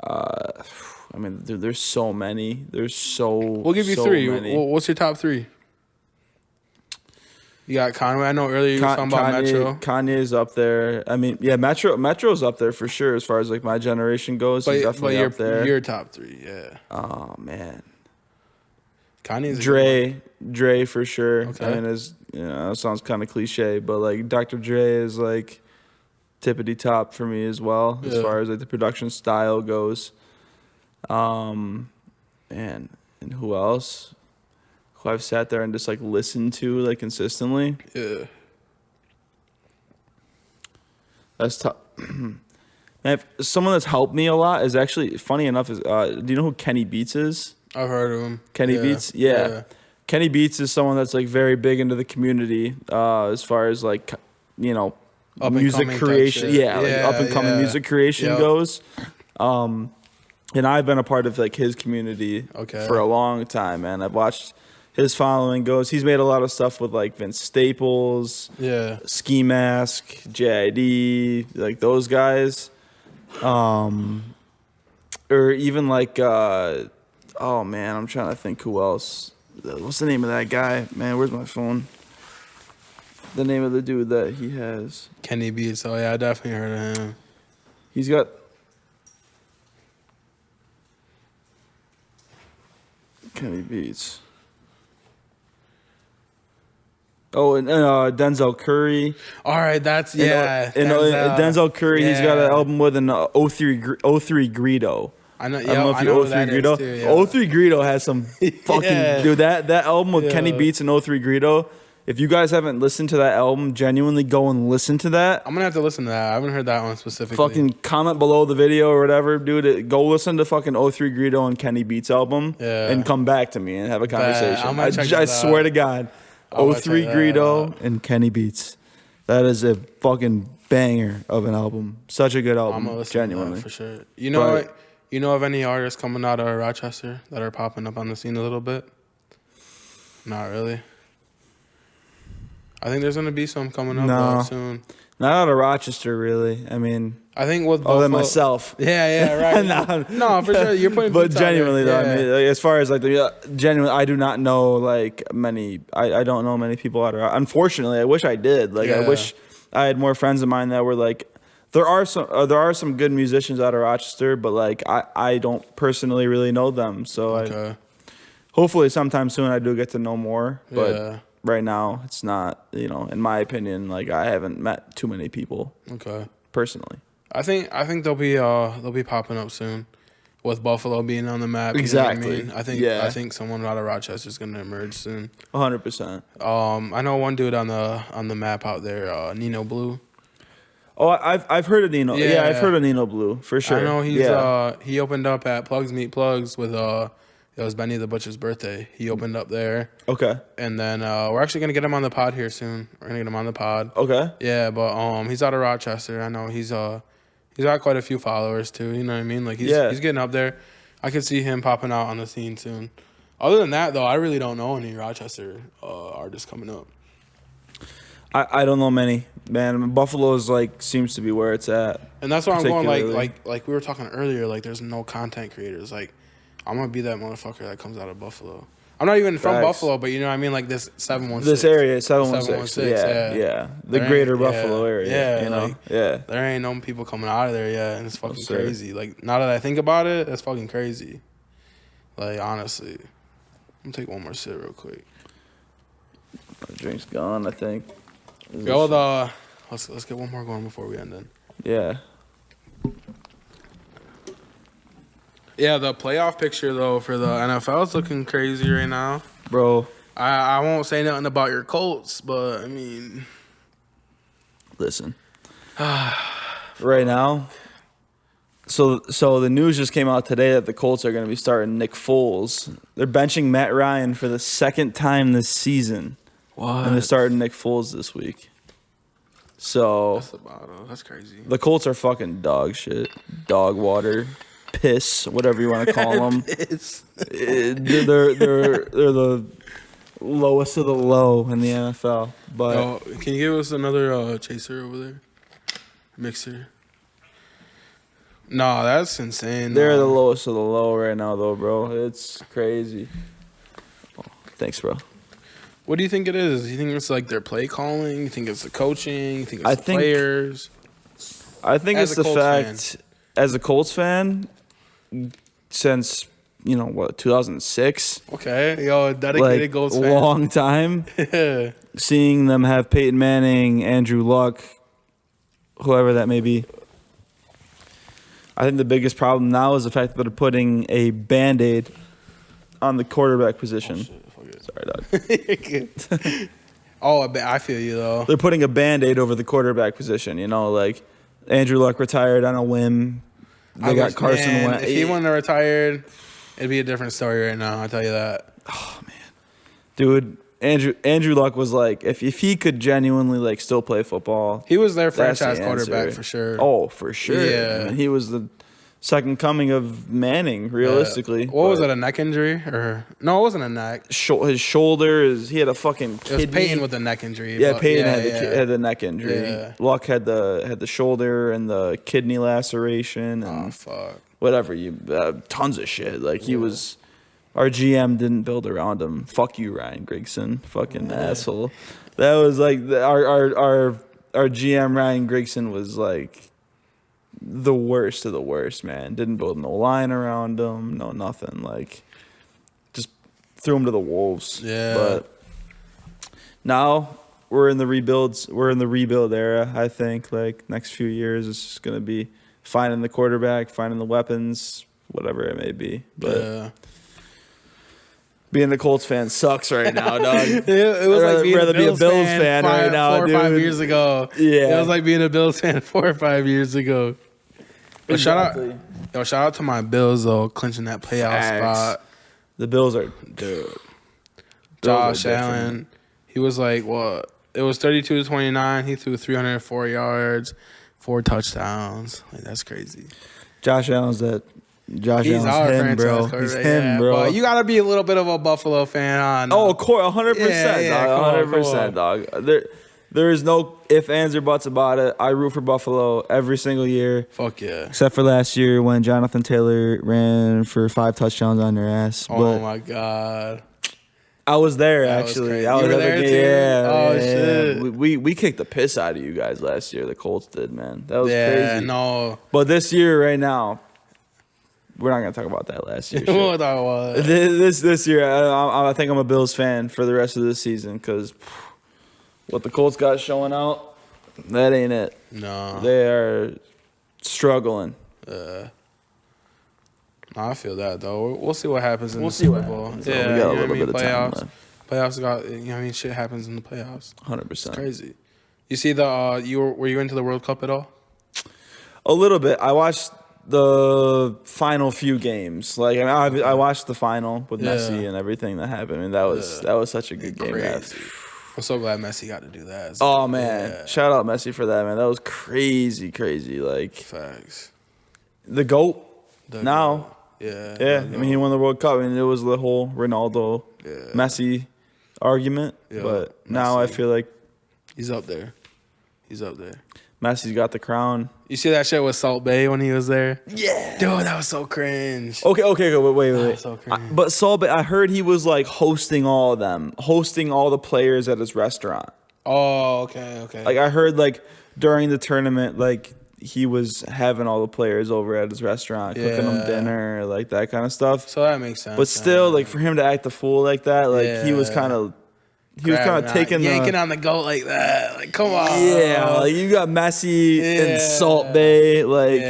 I mean, dude, there's so many. We'll give you three. Many. What's your top three? You got Conway. I know earlier you were talking about Metro. Kanye's up there. I mean, yeah, Metro's up there for sure as far as like my generation goes. He's definitely up there. Your top three, yeah. Oh man, Kanye's Dre for sure. Okay. I mean, it sounds kind of cliche, but like Dr. Dre is like tippity top for me as well as far as like the production style goes. Man, and who else? Who I've sat there and just like listened to like consistently. Yeah. That's tough. Man, someone that's helped me a lot is actually funny enough is do you know who Kenny Beats is? I've heard of him. Kenny Beats? Yeah. Kenny Beats is someone that's like very big into the community as far as like, you know, music creation. Up and coming music creation goes. And I've been a part of like his community for a long time, man. I've watched his following goes. He's made a lot of stuff with like Vince Staples, Ski Mask, JID, like those guys. Or even like oh man, I'm trying to think who else. What's the name of that guy? Man, where's my phone? The name of the dude that he has. Kenny Beats. Oh yeah, I definitely heard of him. He's got Kenny Beats. Oh, and Denzel Curry. All right, that's Denzel Curry. He's got an album with an 03 Greedo. I don't know if you 03 Greedo. Too, 03 Greedo has some fucking dude. That album with Kenny Beats and 03 Greedo. If you guys haven't listened to that album, genuinely go and listen to that. I'm gonna have to listen to that. I haven't heard that one specifically. Fucking comment below the video or whatever, dude. Go listen to fucking 03 Greedo and Kenny Beats album and come back to me and have a conversation. I swear to God. 03 Greedo and Kenny Beats. That is a fucking banger of an album. Such a good album, genuinely. For sure. You know of any artists coming out of Rochester that are popping up on the scene a little bit? Not really. I think there's gonna be some coming up No. soon. Not out of Rochester, really. I mean, I think with other than Buffalo, myself. Yeah, right. No, for sure. You're putting But beats out genuinely, there. though, I mean, like, as far as like genuinely, I do not know like many. I don't know many people out of. Unfortunately, I wish I did. Like, I wish I had more friends of mine that were like. There are some good musicians out of Rochester, but like I don't personally really know them. So hopefully sometime soon I do get to know more. But right now it's not. In my opinion, like I haven't met too many people. Okay. Personally, I think they'll be popping up soon, with Buffalo being on the map. Exactly. You know what I mean? I think someone out of Rochester is gonna emerge soon. 100%. I know one dude on the map out there, Nino Blue. Oh, I've heard of Nino. Yeah, I've heard of Nino Blue for sure. I know he opened up at Plugs Meet Plugs with it was Benny the Butcher's birthday. He opened up there. Okay. And then we're actually gonna get him on the pod here soon. We're gonna get him on the pod. Okay. Yeah, but he's out of Rochester. I know he's got quite a few followers too. You know what I mean? Like he's getting up there. I could see him popping out on the scene soon. Other than that, though, I really don't know any Rochester artists coming up. I don't know many, man. Buffalo's like seems to be where it's at. And that's why I'm going like we were talking earlier. Like there's no content creators. Like I'm gonna be that motherfucker that comes out of Buffalo. I'm not even from Buffalo, but you know what I mean? Like this 716. This area, 716. Yeah. The greater Buffalo area. Yeah. There ain't no people coming out of there yet, and it's fucking crazy. Like now that I think about it, it's fucking crazy. Like honestly. I'm gonna take one more sip real quick. My drink's gone, I think. Yo, let's get one more going before we end then. Yeah. Yeah, the playoff picture though for the NFL is looking crazy right now, bro. I won't say nothing about your Colts, but I mean, listen. Right now, so the news just came out today that the Colts are going to be starting Nick Foles. They're benching Matt Ryan for the second time this season. What? And they're starting Nick Foles this week. So that's crazy. The Colts are fucking dog shit, dog water, piss, whatever you want to call them. They're the lowest of the low in the NFL. But can you give us another chaser over there? Mixer. No, that's insane. They're the lowest of the low right now, though, bro. It's crazy. Oh, thanks, bro. What do you think it is? You think it's like their play calling? You think it's the coaching? You think it's the players? I think it's the fact, as a Colts fan, since, 2006. Okay, dedicated Colts fan. Long time. Seeing them have Peyton Manning, Andrew Luck, whoever that may be. I think the biggest problem now is the fact that they're putting a Band-Aid on the quarterback position. Sorry, dog. I feel you, though. They're putting a Band-Aid over the quarterback position. Like Andrew Luck retired on a whim. They got Carson Wentz. If he wouldn't have retired, it'd be a different story right now. I'll tell you that. Oh, man. Dude, Andrew Luck was like, if he could genuinely still play football. He was their franchise quarterback for sure. Oh, for sure. Yeah. I mean, he was the second coming of Manning, realistically. What was it, a neck injury? No, it wasn't a neck. His shoulder, he had a fucking kidney. It was Peyton with the neck injury. Yeah, Peyton had the neck injury. Yeah. Luck had the shoulder and the kidney laceration and whatever. Tons of shit. He was... Our GM didn't build around him. Fuck you, Ryan Grigson. Fucking asshole. That was our GM, Ryan Grigson, was the worst of the worst, man. Didn't build no line around him, no nothing. Just threw him to the wolves. Yeah. But now we're in the rebuilds. We're in the rebuild era. I think next few years it's just gonna be finding the quarterback, finding the weapons, whatever it may be. But being a Colts fan sucks right now, dog. It was like being a Bills fan right now, 4 or 5 years ago. Yeah, it was like being a Bills fan 4 or 5 years ago. But exactly. shout out to my Bills though, clinching that playoff spot. The Bills are Josh Allen, he was what? It was 32-29. He threw 304 yards, 4 touchdowns. That's crazy. Josh Allen's that Josh He's our Allen's him, bro. franchise He's quarterback, him, bro. But you gotta be a little bit of a Buffalo fan, huh? Oh, of course, 100%, dog. 100%, dog. There is no ifs, ands, or buts about it. I root for Buffalo every single year. Fuck yeah. Except for last year when Jonathan Taylor ran for 5 touchdowns on their ass. Oh my God. I was there, That was actually. crazy. I was You were at the there game. too? Yeah. Oh, yeah. shit. We kicked the piss out of you guys last year. The Colts did, man. That was Yeah, crazy. no. But this year, right now, we're not gonna talk about that last year. What that was. This year, I think I'm a Bills fan for the rest of the season because what the Colts got showing out, that ain't it. No. They are struggling. I feel that though. We'll see what happens in the see Super what Bowl. happens. Yeah, We got a you know little what I mean? bit of time left. Playoffs got, you know what I mean? Shit happens in the playoffs. 100%. It's crazy. You see the were you into the World Cup at all? A little bit. I watched the final few games. Like I watched the final with Messi and everything that happened. I mean, that was such a good game. Crazy. I'm so glad Messi got to do that. Oh man, shout out Messi for that, man. That was crazy. Like Facts. the GOAT. The now. GOAT. Yeah. Yeah, I mean, he won the World Cup, and it was the whole Ronaldo, Messi argument. Yeah, but now I Messi. feel like He's up there. Messi's got the crown. You see that shit with Salt Bay when he was there? Yeah, Dude, that was so cringe. Okay, wait. That was so cringe. But Saul, I heard he was like hosting all of them, hosting all the players at his restaurant. Oh, okay. Like I heard, like during the tournament, like he was having all the players over at his restaurant, cooking them dinner, like that kind of stuff. So that makes sense. But still, like for him to act the fool like that, like he was kind of taking yanking on the goat like that. Like, come on. Yeah, like you got Messi and Salt Bay, like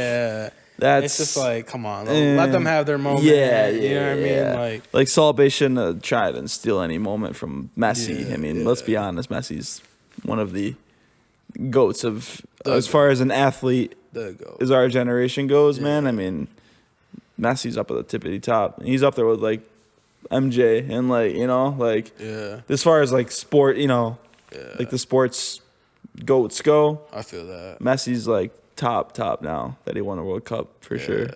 that's it's just like, come on, let them have their moment. Yeah, you know what I mean? Like Salt Bay shouldn't have tried and steal any moment from Messi. I mean, let's be honest, Messi's one of the goats of as far as an athlete as our generation goes, man. I mean, Messi's up at the tippity top. He's up there with like MJ and like, you know, like as far as like sport, you know, like the sports goats go. I feel that Messi's like top now that he won the World Cup for sure.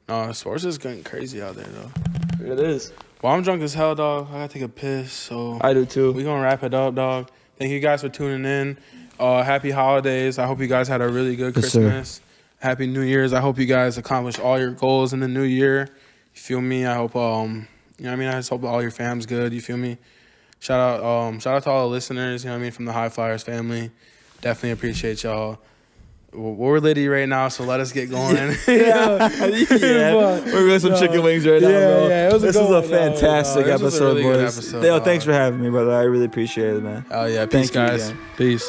No, sports is getting crazy out there though. It is. Well, I'm drunk as hell, dog. I gotta take a piss, so I do too. We gonna wrap it up, dog. Thank you guys for tuning in. Happy holidays. I hope you guys had a really good Christmas. Happy New Year's. I hope you guys accomplish all your goals in the new year. You feel me? I hope you know what I mean? I just hope all your fam's good. You feel me? Shout out to all the listeners, you know what I mean, from the High Flyers family. Definitely appreciate y'all. We're litty right now, so let us get going. We're going some chicken wings right now, bro. This is a fantastic episode, boys. Thanks for having me, brother. I really appreciate it, man. Oh yeah, peace, guys. Peace.